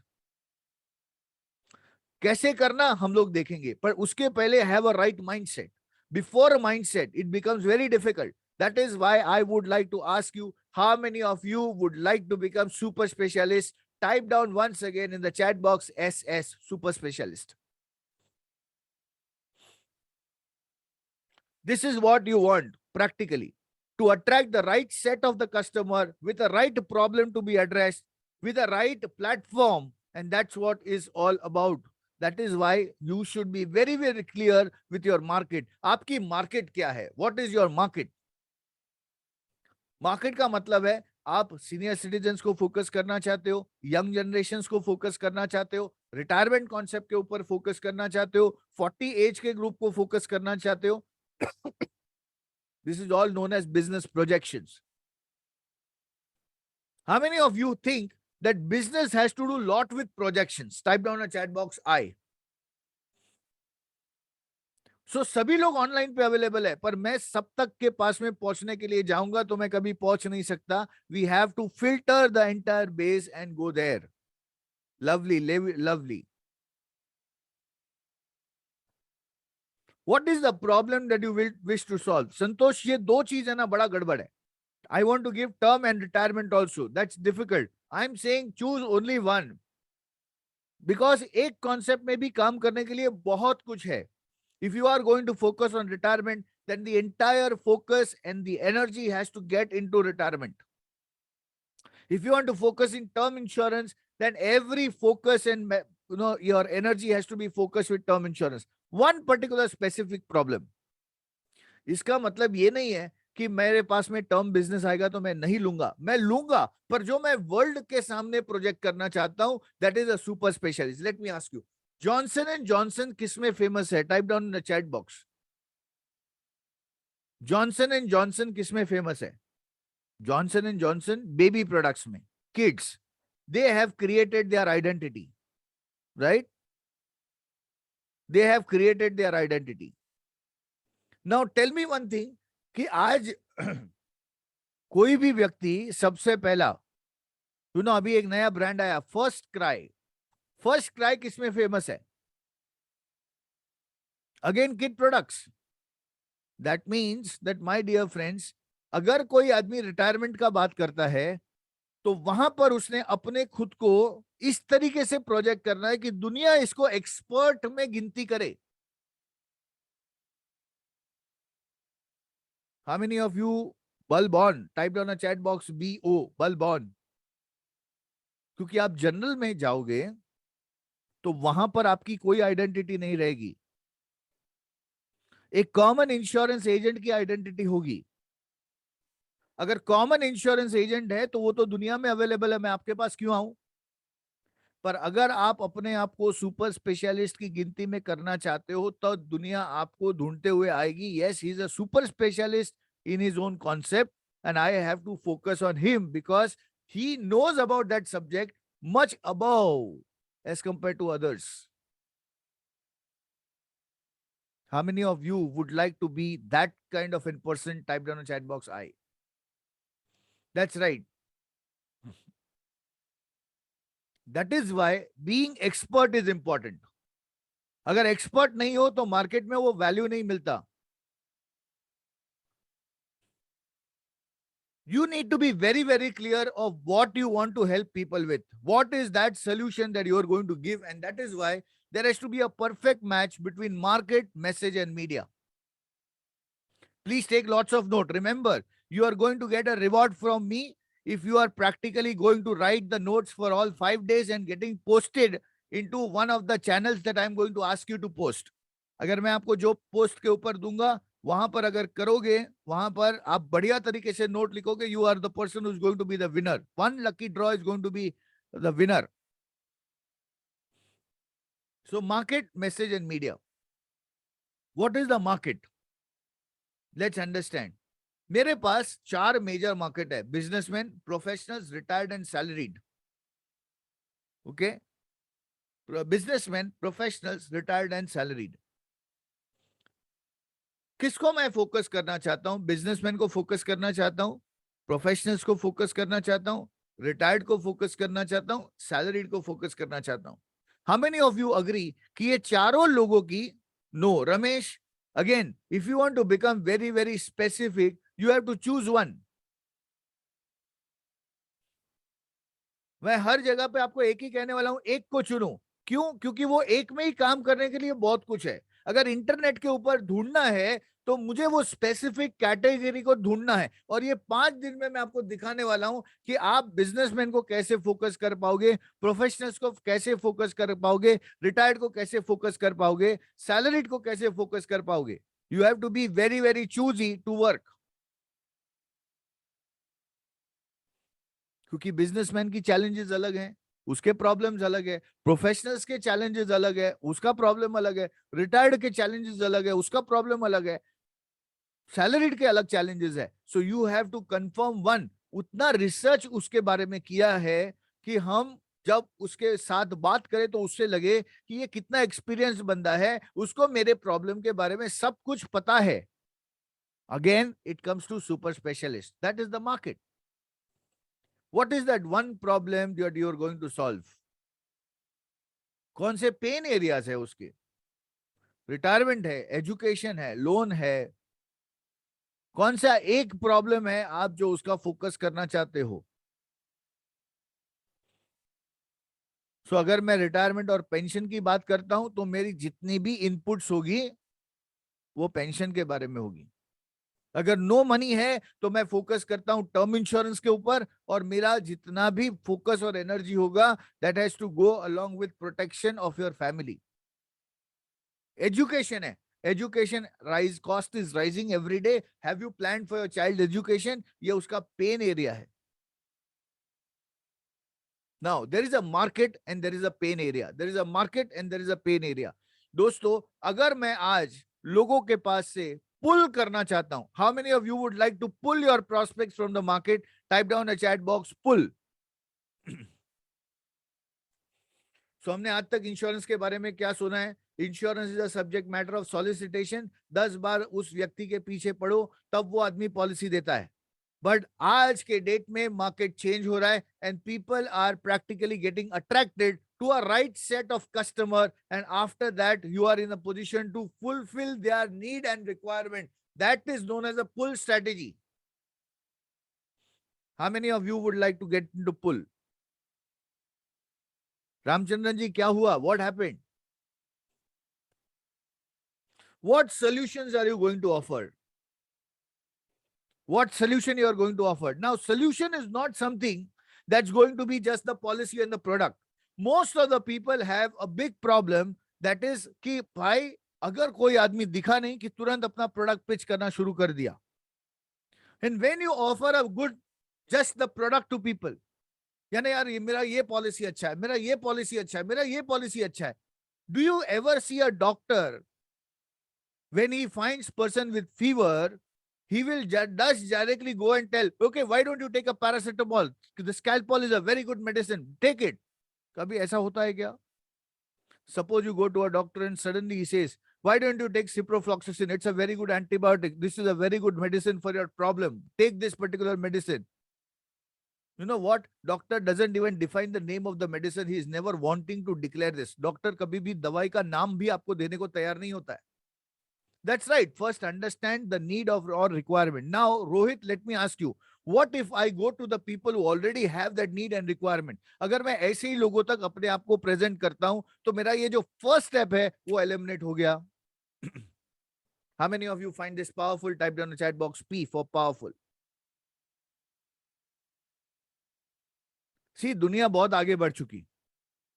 कैसे करना हम लोग देखेंगे, पर उसके पहले have a right mindset. Before mindset it becomes very difficult. That is why I would like to ask you, how many of you would like to become super specialist? Type down once again in the chat box S S, super specialist. This is what you want practically, to attract the right set of the customer with the right problem to be addressed with the right platform. And that's what is all about. That is why you should be very, very clear with your market. आपकी market क्या है? What is your market? Market का मतलब है आप senior citizens को focus करना चाहते हो, यंग जनरेशन को फोकस करना चाहते हो, रिटायरमेंट कॉन्सेप्ट के ऊपर फोकस करना चाहते हो, 40 एज के ग्रुप को फोकस करना चाहते हो। This is all known as business projections. How many of you think that business has to do a lot with projections? Type down a chat box I. So सभी लोग online पे available है, पर मैं सब तक के पास में पहुंचने के लिए जाऊंगा तो मैं कभी पहुंच नहीं सकता। We have to filter the entire base and go there. Lovely lovely. What is the problem that you will wish to solve? संतोष, ये दो चीज है ना, बड़ा गड़बड़ है। I want to give term and retirement also. That's difficult. I'm saying choose only one. Because एक concept में भी काम करने के लिए बहुत कुछ है। If you are going to focus on retirement, then the entire focus and the energy has to get into retirement. If you want to focus in term insurance, then every focus and your energy has to be focused with term insurance. One particular specific problem. इसका मतलब ये नहीं है कि मेरे पास में term business आएगा तो मैं नहीं लूंगा, मैं लूंगा, पर जो मैं वर्ल्ड के सामने प्रोजेक्ट करना चाहता हूं, that is a super specialist. Let me ask you, Johnson and Johnson किस में फेमस है? Type down in the chat box. Johnson and Johnson किस में फेमस है? Johnson and Johnson baby products में, kids. They have created their identity, right? They have created their identity. Now tell me one thing, कि आज कोई भी व्यक्ति सबसे पहला, अभी एक नया ब्रांड आया, फर्स्ट क्राई. फर्स्ट क्राई किसमें फेमस है? Again kid products. That means that my dear friends, अगर कोई आदमी रिटायरमेंट का बात करता है तो वहां पर उसने अपने खुद को इस तरीके से प्रोजेक्ट करना है कि दुनिया इसको एक्सपर्ट में गिनती करे. How many of you bulb on? Type down a chat box BO, bulb on. क्योंकि आप जनरल में जाओगे तो वहां पर आपकी कोई आइडेंटिटी नहीं रहेगी. एक कॉमन इंश्योरेंस एजेंट की आइडेंटिटी होगी. अगर कॉमन इंश्योरेंस एजेंट है तो वो तो दुनिया में अवेलेबल है, मैं आपके पास क्यों आऊं? पर अगर आप अपने आप को सुपर स्पेशलिस्ट की गिनती में करना चाहते हो तो दुनिया आपको ढूंढते हुए आएगी. Yes, he is a super specialist in his own concept, and I have to focus on him because he knows about that subject much above as compared to others. How many of you would like to be that kind of a person? Type down in the chat box I. That's right. That is why being expert is important. अगर expert नहीं हो तो market में वो value नहीं मिलता. You need to be very, very clear of what you want to help people with. What is that solution that you are going to give? And that is why there has to be a perfect match between market, message, and media. Please take lots of note. Remember, you are going to get a reward from me if you are practically going to write the notes for all 5 days and getting posted into one of the channels that I am going to ask you to post. अगर मैं आपको जो post के ऊपर दूंगा वहां पर अगर करोगे, वहां पर आप बढ़िया तरीके से नोट लिखोगे, you are the person who is going to be the winner. One lucky draw is going to be the winner. So market, message and media. What is the market? Let's understand. मेरे पास 4 major market है: businessman, professionals, retired and salaried. Okay, businessman, professionals, retired and salaried. किसको मैं focus करना चाहता हूं? Businessman को focus करना चाहता हूं, प्रोफेशनल्स को फोकस करना चाहता हूं, रिटायर्ड को फोकस करना चाहता हूं, सैलरीड को फोकस करना चाहता हूं. How many of you agree कि ये चारों लोगों की? No, Ramesh. Again, if you want to become very very specific, you have to choose one. मैं हर जगह पे आपको एक ही कहने वाला हूं, एक को चुनो. क्यों? क्योंकि वो एक में ही काम करने के लिए बहुत कुछ है. अगर इंटरनेट के ऊपर ढूंढना है तो मुझे वो स्पेसिफिक कैटेगरी को ढूंढना है, और ये 5 दिन में मैं आपको दिखाने वाला हूं कि आप बिजनेसमैन को कैसे फोकस कर पाओगे, प्रोफेशनल्स को कैसे फोकस कर पाओगे, रिटायर्ड को कैसे फोकस कर पाओगे, सैलरीड को कैसे फोकस कर पाओगे. You have to be very very choosy to work. क्योंकि बिजनेसमैन की चैलेंजेस अलग हैं, उसके प्रॉब्लम्स अलग है. प्रोफेशनल्स के चैलेंजेस अलग है, उसका प्रॉब्लम अलग है. रिटायर्ड के चैलेंजेस अलग है, उसका प्रॉब्लम अलग है. सैलरीड के अलग चैलेंजेस है. So you have to confirm one. उतना रिसर्च उसके बारे में किया है कि हम जब उसके साथ बात करें तो उससे लगे कि ये कितना एक्सपीरियंस बंदा है, उसको मेरे प्रॉब्लम के बारे में सब कुछ पता है. Again it comes to super specialist. That is the market. What is that one problem that you are going to solve? कौन से पेन एरियाज है उसके? रिटायरमेंट है, एजुकेशन है, लोन है. कौन सा एक प्रॉब्लम है आप जो उसका फोकस करना चाहते हो? सो अगर मैं रिटायरमेंट और पेंशन की बात करता हूं तो मेरी जितनी भी इनपुट्स होगी वो पेंशन के बारे में होगी। अगर नो मनी है तो मैं फोकस करता हूं टर्म इंश्योरेंस के ऊपर, और मेरा जितना भी फोकस और एनर्जी होगा that has to go along with protection of your family. Education है, education rise, cost is rising every day. Have you plan for your child education? ये उसका पेन एरिया है। Now there is a market and there is a pain area, there is a market and there is a pain area. दोस्तों, अगर मैं आज लोगों के पास से पुल करना चाहता हूं, how many of you would like to pull your prospects from the market? Type down a chat box pull. So हमने आज तक इंश्योरेंस के बारे में क्या सुना है? Insurance is a subject matter of solicitation. 10 बार उस व्यक्ति के पीछे पड़ो तब वो आदमी पॉलिसी देता है। बट आज के डेट में मार्केट चेंज हो रहा है and people are practically getting attracted to a right set of customer, and after that you are in a position to fulfill their need and requirement. That is known as a pull strategy. How many of you would like to get into pull? Ramachandran ji, क्या हुआ? What happened? What solutions are you going to offer? What solution you are going to offer? Now, solution is not something that's going to be just the policy and the product. Most of the people have a big problem, that is कि भाई अगर कोई आदमी दिखा नहीं कि तुरंत अपना प्रोडक्ट पिच करना शुरू कर दिया। And when you offer a good just the product to people, यानी यार ये मेरा ये पॉलिसी अच्छा है, मेरा ये पॉलिसी अच्छा है, मेरा ये पॉलिसी अच्छा है। Do you ever see a doctor when he finds person with fever, he will does directly go and tell, okay, why don't you take a paracetamol? The Scalpol is a very good medicine, take it. कभी ऐसा होता है क्या? Suppose you go to a doctor and suddenly he says, why don't you take ciprofloxacin? It's a very good antibiotic. This is a very good medicine for your problem. Take this particular medicine. You know what? Doctor doesn't even define the name of the medicine. He is never wanting to declare this. Doctor कभी भी दवाई का नाम भी आपको देने को तैयार नहीं होता है। That's right. First, understand the need of or requirement. Now, Rohit, let me ask you, what if I go to the people who already have that need and requirement? अगर मैं ऐसे ही लोगों तक अपने आप को प्रेजेंट करता हूं तो मेरा ये जो फर्स्ट स्टेप है वो एलिमिनेट हो गया। How many of you find this powerful? Type down the chat box P for powerful. See, दुनिया बहुत आगे बढ़ चुकी।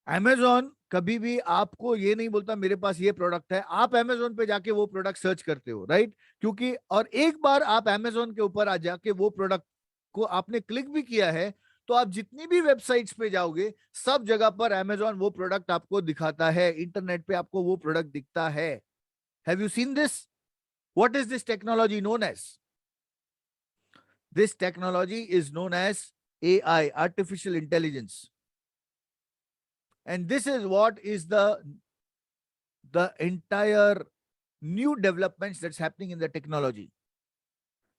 Amazon कभी भी आपको ये नहीं बोलता मेरे पास ये प्रोडक्ट है, आप Amazon पे जाके वो प्रोडक्ट सर्च करते हो, राइट? क्योंकि और एक बार आप Amazon के ऊपर आ जाके वो प्रोडक्ट को आपने क्लिक भी किया है तो आप जितनी भी वेबसाइट्स पे जाओगे सब जगह पर Amazon वो प्रोडक्ट आपको दिखाता है, इंटरनेट पे आपको वो प्रोडक्ट दिखता है। Have you seen this? What is this technology known as? This technology is known as AI, artificial intelligence. And this is what is the entire new developments that's happening in the technology.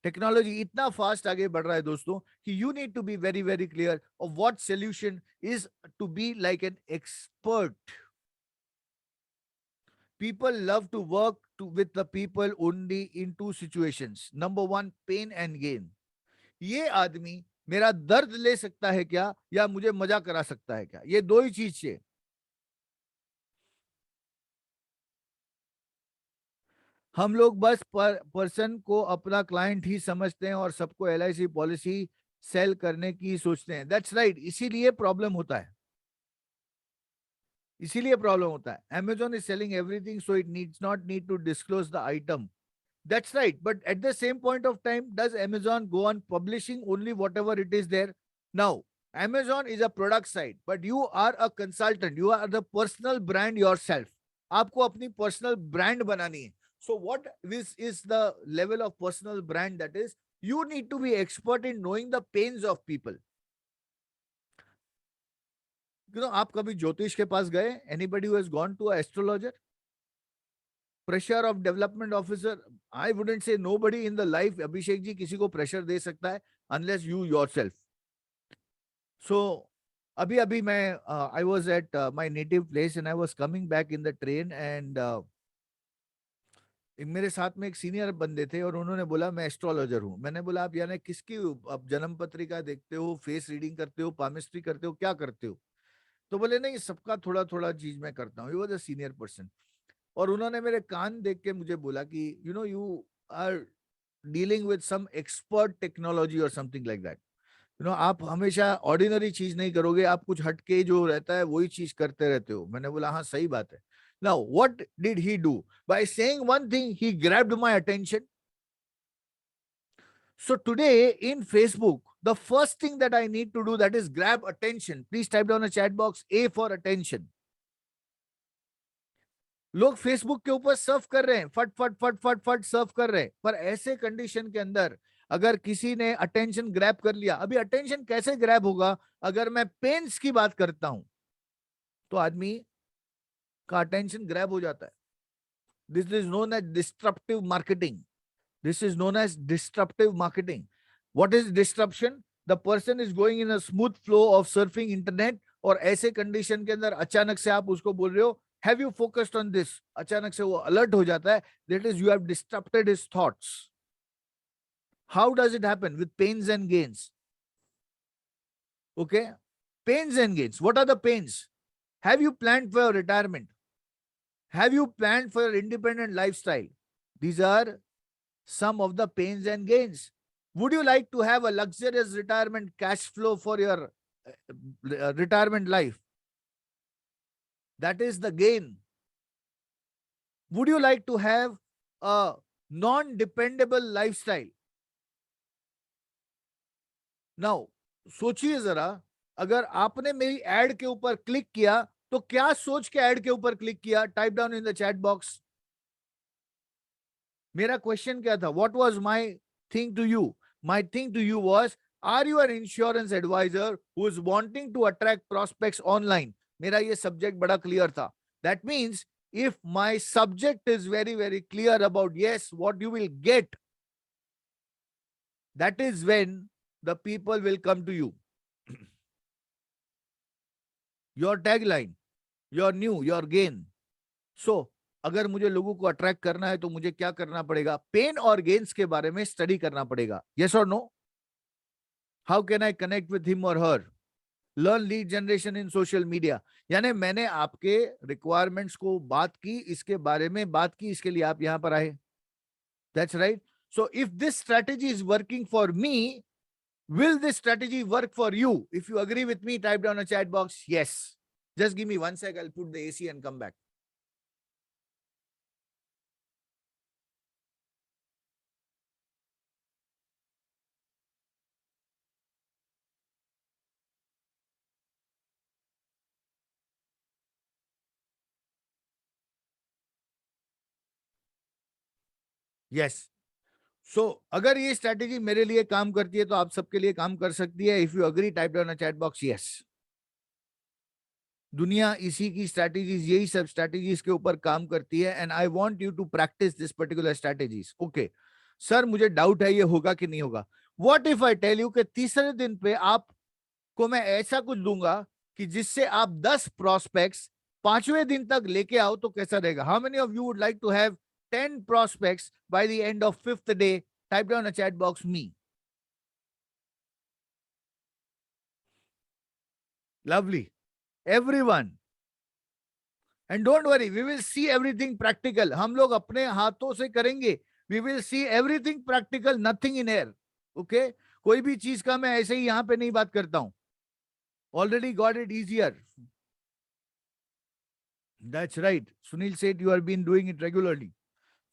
Technology इतना fast आगे बढ़ रहा है दोस्तों कि you need to be very very clear of what solution is to be like an expert. People love to work with the people only in two situations. Number one, pain and gain. ये आदमी मेरा दर्द ले सकता है क्या या मुझे मजा करा सकता है क्या? ये दो ही चीज से हम लोग बस पर्सन को अपना क्लाइंट ही समझते हैं और सबको LIC पॉलिसी सेल करने की सोचते हैं। दैट्स राइट, इसीलिए प्रॉब्लम होता है, इसीलिए प्रॉब्लम होता है। Amazon is selling everything so it needs not need to disclose the item. That's right, but at the same point of time does Amazon go on publishing only whatever it is there? Now Amazon is a product side but you are a consultant, you are the personal brand yourself. आपको अपनी personal brand बनानी है। So what is the level of personal brand? That is, you need to be expert in knowing the pains of people. आप कभी ज्योतिष के पास गए? Anybody who has gone to an astrologer? Pressure of development officer? I wouldn't say nobody in the life, Abhishek ji, किसी को pressure दे सकता है unless you yourself. So अभी अभी मैं I was at my native place and I was coming back in the train and मेरे साथ में एक सीनियर बंदे थे और उन्होंने बोला मैं एस्ट्रोलॉजर हूँ। मैंने बोला आप यानी किसकी, आप जन्म पत्रिका देखते हो, फेस रीडिंग करते हो, पामिस्ट्री करते हो, क्या करते हो? तो बोले नहीं, सबका थोड़ा थोड़ा चीज मैं करता हूँ। He was a senior person. और उन्होंने मेरे कान देख के मुझे बोला कि you are dealing with some expert technology और समथिंग लाइक दैट। आप हमेशा ऑर्डिनरी चीज नहीं करोगे, आप कुछ हटके जो रहता है वही चीज करते रहते हो। मैंने बोला हाँ सही बात है। Now what did he do? By saying one thing he grabbed my attention. So today in Facebook, the first thing that I need to do, that is grab attention. Please type down a chat box, A for attention. लोग Facebook के ऊपर सर्व कर रहे हैं, फट फट फट फट फट सर्व कर रहे हैं, पर ऐसे कंडीशन के अंदर अगर किसी ने अटेंशन ग्रैब कर लिया, अभी अटेंशन कैसे ग्रैब होगा? अगर मैं पेन्स की बात करता हूं तो आदमी का अटेंशन ग्रैब हो जाता है। This is known as disruptive marketing. This is known as disruptive marketing. What is disruption? The person is going in a smooth flow of surfing internet और ऐसे कंडीशन के अंदर अचानक से आप उसको बोल रहे हो have you focused on this, अचानक से वो अलर्ट हो जाता है। That is you have disturbed his thoughts. How does it happen? With pains and gains. Okay, pains and gains, what are the pains? Have you planned for your retirement? Have you planned for your independent lifestyle? These are some of the pains and gains. Would you like to have a luxurious retirement cash flow for your retirement life? That is the gain. Would you like to have a non-dependable lifestyle? Now, सोचिए जरा, अगर आपने मेरी add के ऊपर click किया तो क्या सोच के एड के ऊपर क्लिक किया? Type down in the chat box. मेरा क्वेश्चन क्या था? What was my thing to you? My thing to you was, are you an insurance advisor who is wanting to attract prospects online? मेरा ये subject बड़ा clear था। That means if my subject is very very clear about yes what you will get, that is when the people will come to you. Your tagline, your new, your gain. So अगर मुझे लोगों को attract करना है तो मुझे क्या करना पड़ेगा? पेन और गेन्स के बारे में स्टडी करना पड़ेगा। Yes or no? How can I connect with him or her? Learn lead generation in social media. यानी मैंने आपके रिक्वायरमेंट्स को बात की, इसके बारे में बात की, इसके लिए आप यहां पर आए। That's right. So if this strategy is working for me, will this strategy work for you? If you agree with me, type down a chat box yes. Just give me 1 sec, I'll put the AC and come back. Yes. So अगर ये strategy मेरे लिए काम करती है तो आप सबके लिए काम कर सकती है। If you agree, type down a chat box yes. दुनिया इसी की स्ट्रैटेजीज, यही सब स्ट्रैटेजीज के ऊपर काम करती है and I want you to practice this particular strategies. Okay sir, मुझे डाउट है ये होगा कि नहीं होगा। What if I tell you कि तीसरे दिन पे आपको मैं ऐसा कुछ दूंगा कि जिससे आप 10 प्रोस्पेक्ट्स 5वें दिन तक लेके आओ तो कैसा रहेगा? How many of you would like to have 10 prospects by the end of 5th day? Type down a chat box me. Lovely. Everyone. And don't worry, we will see everything practical. हम लोग अपने हाथों से करेंगे। We will see everything practical, nothing in air. Okay? कोई भी चीज का मैं ऐसे ही यहां पे नहीं बात करता हूं। Already got it easier. That's right. Sunil said you have been doing it regularly.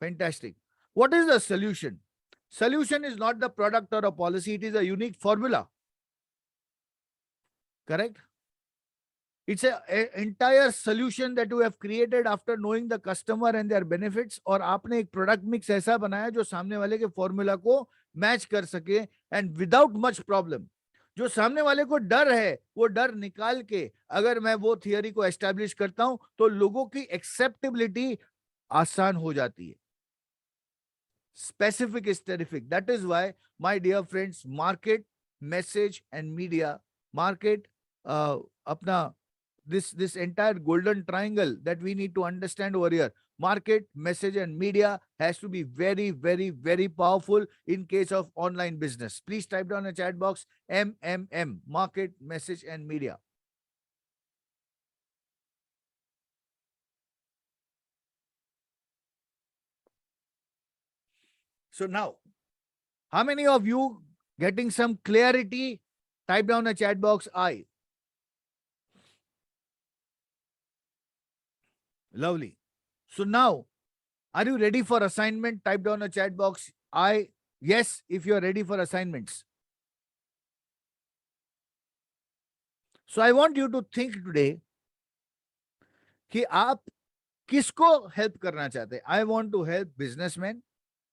Fantastic. What is the solution? Solution is not the product or a policy, it is a unique formula. Correct? It's a entire solution that you have created after knowing the customer and their benefits, और आपने एक product mix ऐसा बनाया जो सामने वाले के formula को मैच कर सके एंड विदाउट मच प्रॉब्लम। जो सामने वाले को डर है वो डर निकाल के अगर मैं वो थियरी को एस्टेब्लिश करता हूं तो लोगों की एक्सेप्टेबिलिटी आसान हो जाती है। Specific is terrific. That is why, my dear friends, market, message, and media, market, apna, this entire golden triangle that we need to understand over here. Market, message, and media has to be very, very, very powerful in case of online business. Please type down a chat box MMM, market, message, and media. So now, how many of you getting some clarity? Type down a chat box I. Lovely. So now, are you ready for assignment? Type down a chat box I. Yes, if you are ready for assignments. So I want you to think today कि आप किसको help करना चाहते हैं. I want to help businessmen.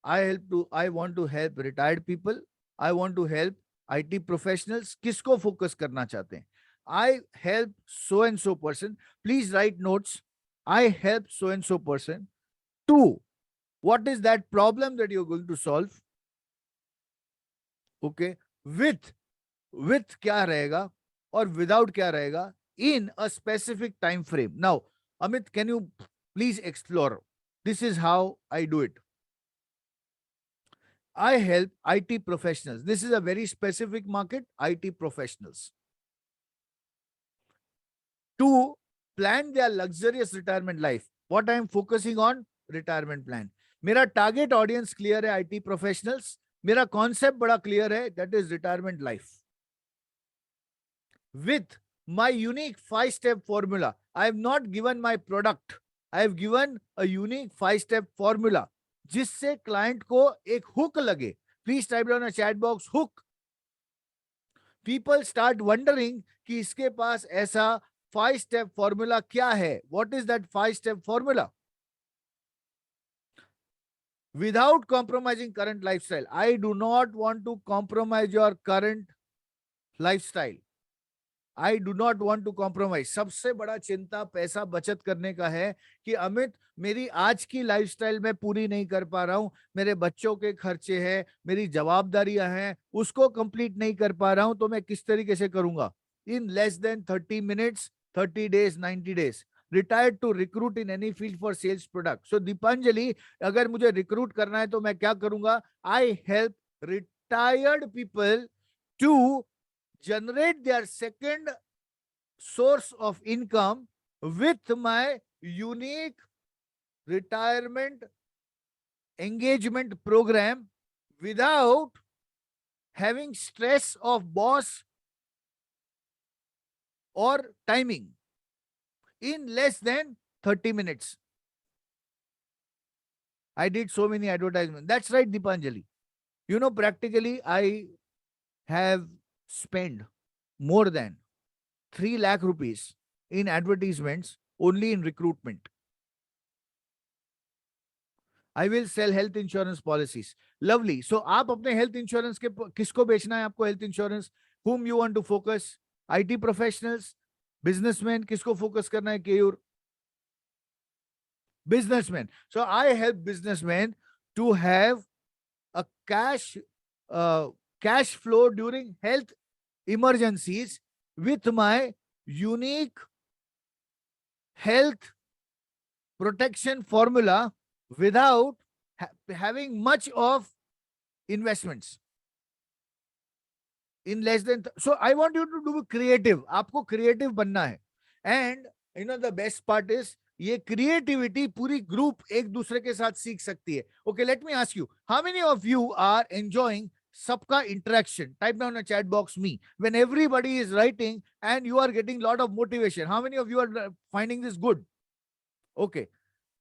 I want to help retired people. I want to help IT professionals. किसको focus करना चाहते हैं? I help so and so person. Please write notes. I help so and so person. 2. What is that problem that you're going to solve? Okay. With क्या रहेगा और without क्या रहेगा in a specific time frame. Now, Amit, can you please explore? This is how I do it. I help IT professionals. This is a very specific market, IT professionals, to plan their luxurious retirement life. What I am focusing on, retirement plan. मेरा target audience clear है, IT professionals. मेरा concept बड़ा clear है, that is retirement life. With my unique 5-step formula, I have not given my product. I have given a unique 5-step formula जिससे client को एक hook लगे. Please type down a chat box hook. People start wondering कि इसके पास ऐसा 5-step formula क्या है. What is that 5-step formula? Without compromising current lifestyle. I do not want to compromise your current lifestyle. I do not want to compromise. सबसे बड़ा चिंता पैसा बचत करने का है कि अमित मेरी आज की लाइफस्टाइल में पूरी नहीं कर पा रहा हूं, मेरे बच्चों के खर्चे हैं, मेरी जवाबदारियां हैं, उसको कंप्लीट नहीं कर पा रहा हूं, तो मैं किस तरीके से करूंगा. In less than 30 minutes, 30 days, 90 days. Retired to recruit in any field for sales product. So Deepanjali, अगर मुझे रिक्रूट करना है तो मैं क्या करूंगा? I help retired people to generate their second source of income with my unique retirement engagement program without having stress of boss or timing, in less than 30 minutes. I did so many advertisements. That's right, Dipanjali. You know, practically I have spend more than 3 lakh rupees in advertisements only in recruitment. I will sell health insurance policies. Lovely. So आप अपने health insurance के किसको बेचना है? आपको health insurance, whom you want to focus? IT professionals, businessmen, किसको focus करना है? Keyur businessmen. So I help businessmen to have a cash flow during health emergencies with my unique health protection formula without having much of investments in less than. So I want you to do creative. आपको creative बनना है. And you know the best part is ये creativity पूरी group एक दूसरे के साथ सीख सकती है. Okay, let me ask you, how many of you are enjoying सबका interaction? Type down a chat box me. When everybody is writing and you are getting lot of motivation, how many of you are finding this good? Okay,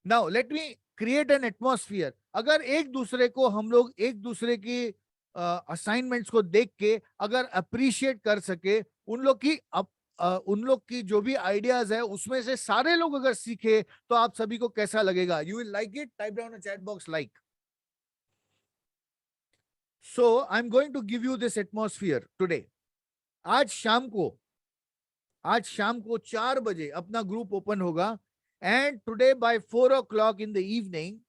now let me create an atmosphere. अगर एक दूसरे को हम लोग एक दूसरे की assignments को देख के अगर अप्रिशिएट कर सके, उन लोग की जो भी आइडियाज है उसमें से सारे लोग अगर सीखे तो आप सभी को कैसा लगेगा? You will like it. Type down a chat box like. So I'm going to give you this atmosphere today. आज शाम को 4 बजे अपना ग्रुप ओपन होगा. And today by 4 o'clock in the evening,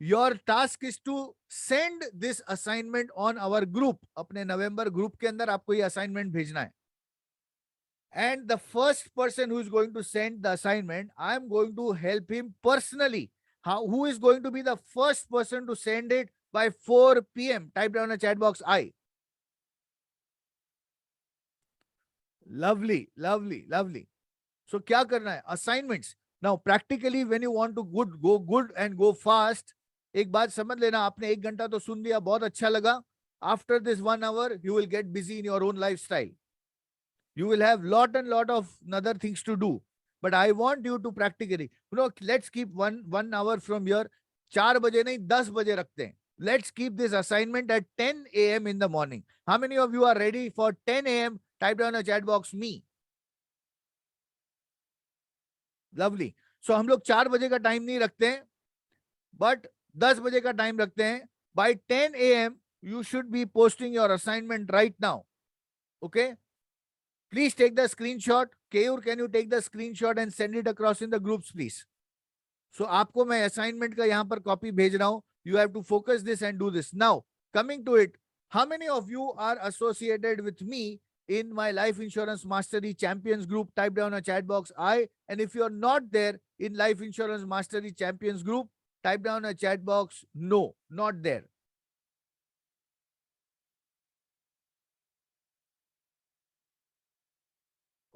your task is to send this assignment on our group. अपने नवंबर group के अंदर आपको ये असाइनमेंट भेजना है. And the first person who is going to send the assignment, I am going to help him personally. Who is going to be the first person to send it by 4 p.m.? Type down a chat box I. Lovely, lovely, lovely. So क्या करना है? Assignments. Now practically when you want to go good and go fast, एक बात समझ लेना, आपने 1 घंटा तो सुन लिया, बहुत अच्छा लगा. After this 1 hour, you will get busy in your own lifestyle. You will have lot of other things to do. But I want you to practically, let's keep one hour from here. 4 बजे नहीं, 10 बजे रखते हैं. Let's keep this assignment at 10 a.m. in the morning. How many of you are ready for 10 a.m.? Type down a chat box me. Lovely. So हम लोग 4 बजे का time नहीं रखते हैं, but 10 बजे का टाइम रखते हैं. By 10 a.m. you should be posting your assignment right now. Okay? Please take the screenshot. Keyur, can you take the screenshot and send it across in the groups, please? So आपको मैं assignment का यहाँ पर copy भेज रहा हूँ. You have to focus this and do this. Now, coming to it, how many of you are associated with me in my Life Insurance Mastery Champions group? Type down a chat box I. And if you're not there in Life Insurance Mastery Champions group, type down a chat box no, not there.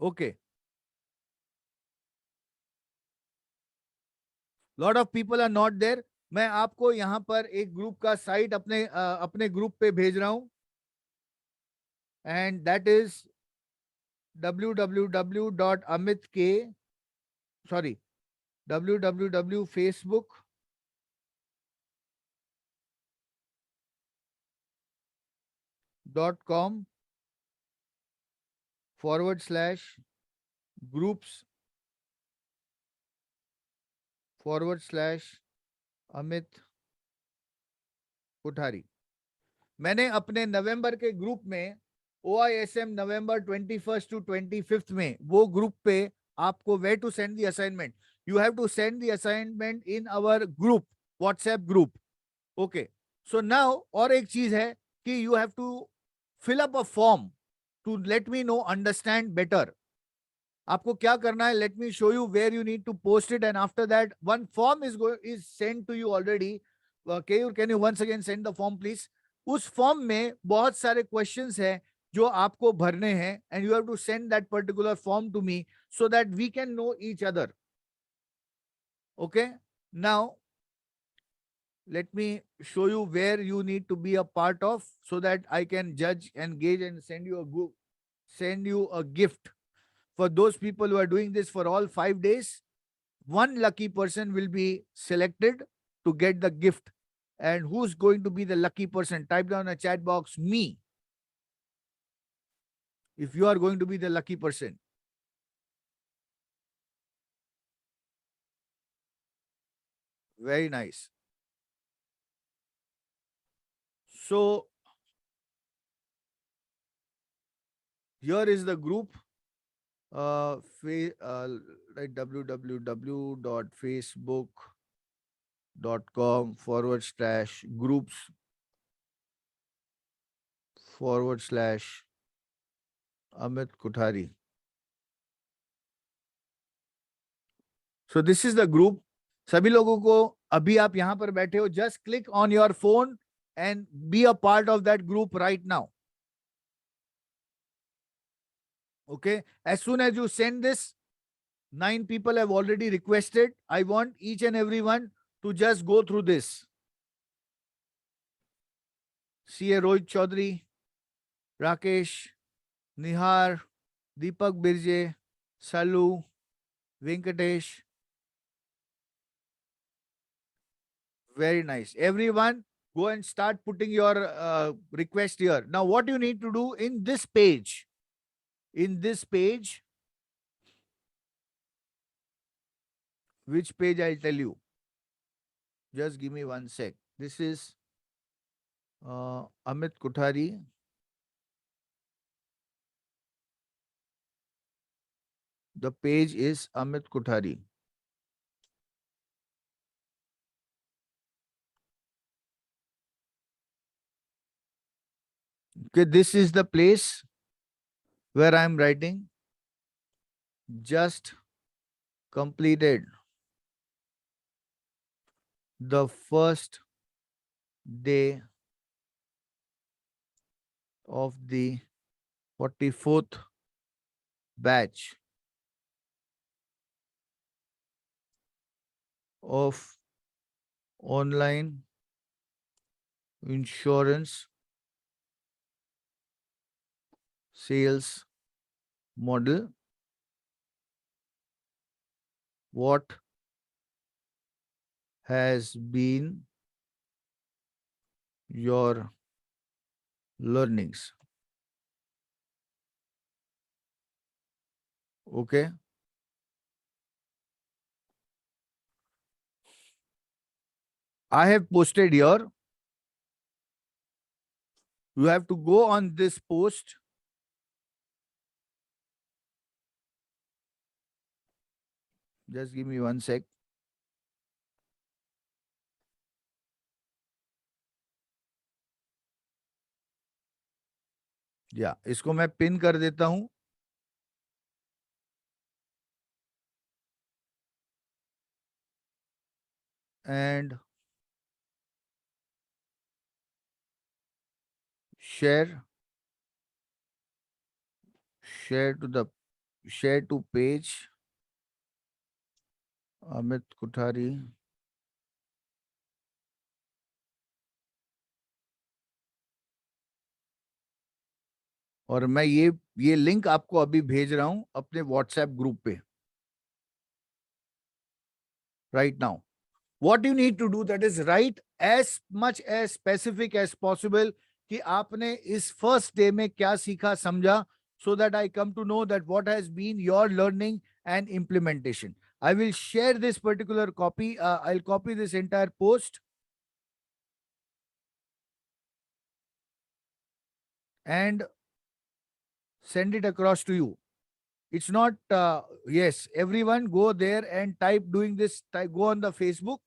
Okay. Lot of people are not there. मैं आपको यहाँ पर एक group का site अपने group पे भेज रहा हूँ. And that is www.amitk, sorry, facebook.com/groups/Amit Kothari. मैंने अपने नवंबर के ग्रुप में OISM November 21st to 25th में वो ग्रुप पे आपको where to send the assignment. You have to send the assignment in our group, WhatsApp group. Okay. So now और एक चीज है कि you have to fill up a form to let me know, understand better. आपको क्या करना है? Let me show you where you need to post it, and after that one form is sent to you already. Keyur, can you once again send the form please? उस form में बहुत सारे questions हैं जो आपको भरने हैं, and you have to send that particular form to me so that we can know each other. Okay? Now let me show you where you need to be a part of so that I can judge and gauge and send you a gift. For those people who are doing this for all 5 days, one lucky person will be selected to get the gift. And who's going to be the lucky person? Type down a chat box me if you are going to be the lucky person. Very nice. So here is the group. Like www.facebook.com/groups/Amit Kothari. So this is the group. सभी लोगों को अभी आप यहाँ पर बैठे हो, just click on your phone and be a part of that group right now. Okay, as soon as you send this, 9 people have already requested. I want each and everyone to just go through this. CA Rohit Chaudhary, Rakesh, Nihar, Deepak Birje, Salu, Venkatesh. Very nice. Everyone, go and start putting your request here. Now, what you need to do in this page, which page I'll tell you. Just give me one sec. This is Amit Kothari. The page is Amit Kothari. Okay, this is the place where I'm writing. Just completed the first day of the 44th batch of online insurance sales model. What has been your learnings? Okay. I have posted here. You have to go on this post. Just give me 1 sec. या इसको मैं pin कर देता हूं and share share to page Amit Kothari. और मैं ये link आपको अभी भेज रहा हूं अपने व्हाट्सएप ग्रुप पे right now. What you need to do, that is write as much as specific as possible कि आपने इस फर्स्ट डे में क्या सीखा समझा, so that I come to know that what has been your learning and implementation. I will share this particular copy. I'll copy this entire post and send it across to you. It's not, yes, everyone go there and type doing this, go on the Facebook.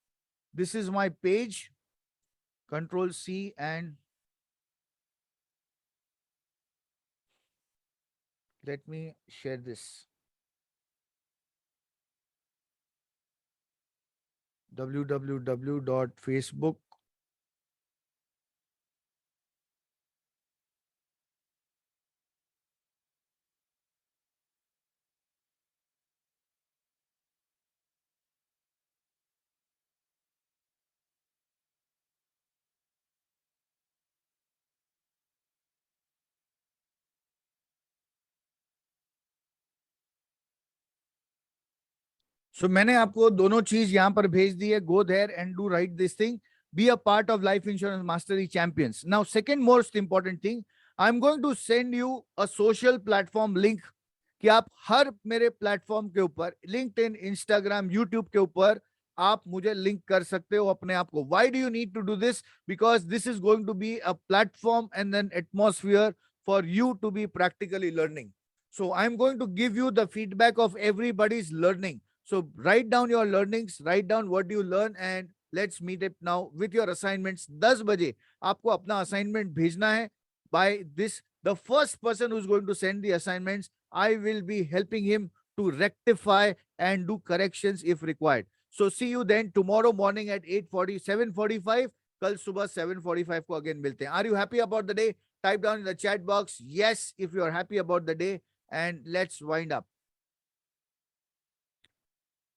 This is my page, Control C, and let me share this. www.facebook So मैंने आपको दोनों चीज यहां पर भेज दी है. Go there and do write this thing. Be a part of Life Insurance Mastery Champions. Now, second most important thing, I'm going to send you a social platform link कि आप हर मेरे प्लेटफॉर्म के ऊपर, लिंक्डइन, इंस्टाग्राम, यूट्यूब के ऊपर आप मुझे link कर सकते हो अपने आप को. Why do you need to do this? Because this is going to be a platform and an atmosphere for you to be practically learning. So I'm going to give you the feedback of everybody's learning. So write down your learnings, write down what you learn, and let's meet it now with your assignments. 10 बजे आपको अपना assignment भेजना है. By this, the first person who's going to send the assignments, I will be helping him to rectify and do corrections if required. So see you then tomorrow morning at 8:40, 7:45. कल सुबह 7:45 को again मिलते हैं. Are you happy about the day? Type down in the chat box yes if you are happy about the day, and let's wind up.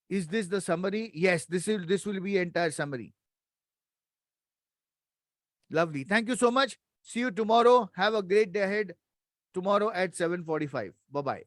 Is this the summary? Yes, this will be entire summary. Lovely. Thank you so much. See you tomorrow. Have a great day ahead tomorrow at 7:45. Bye-bye.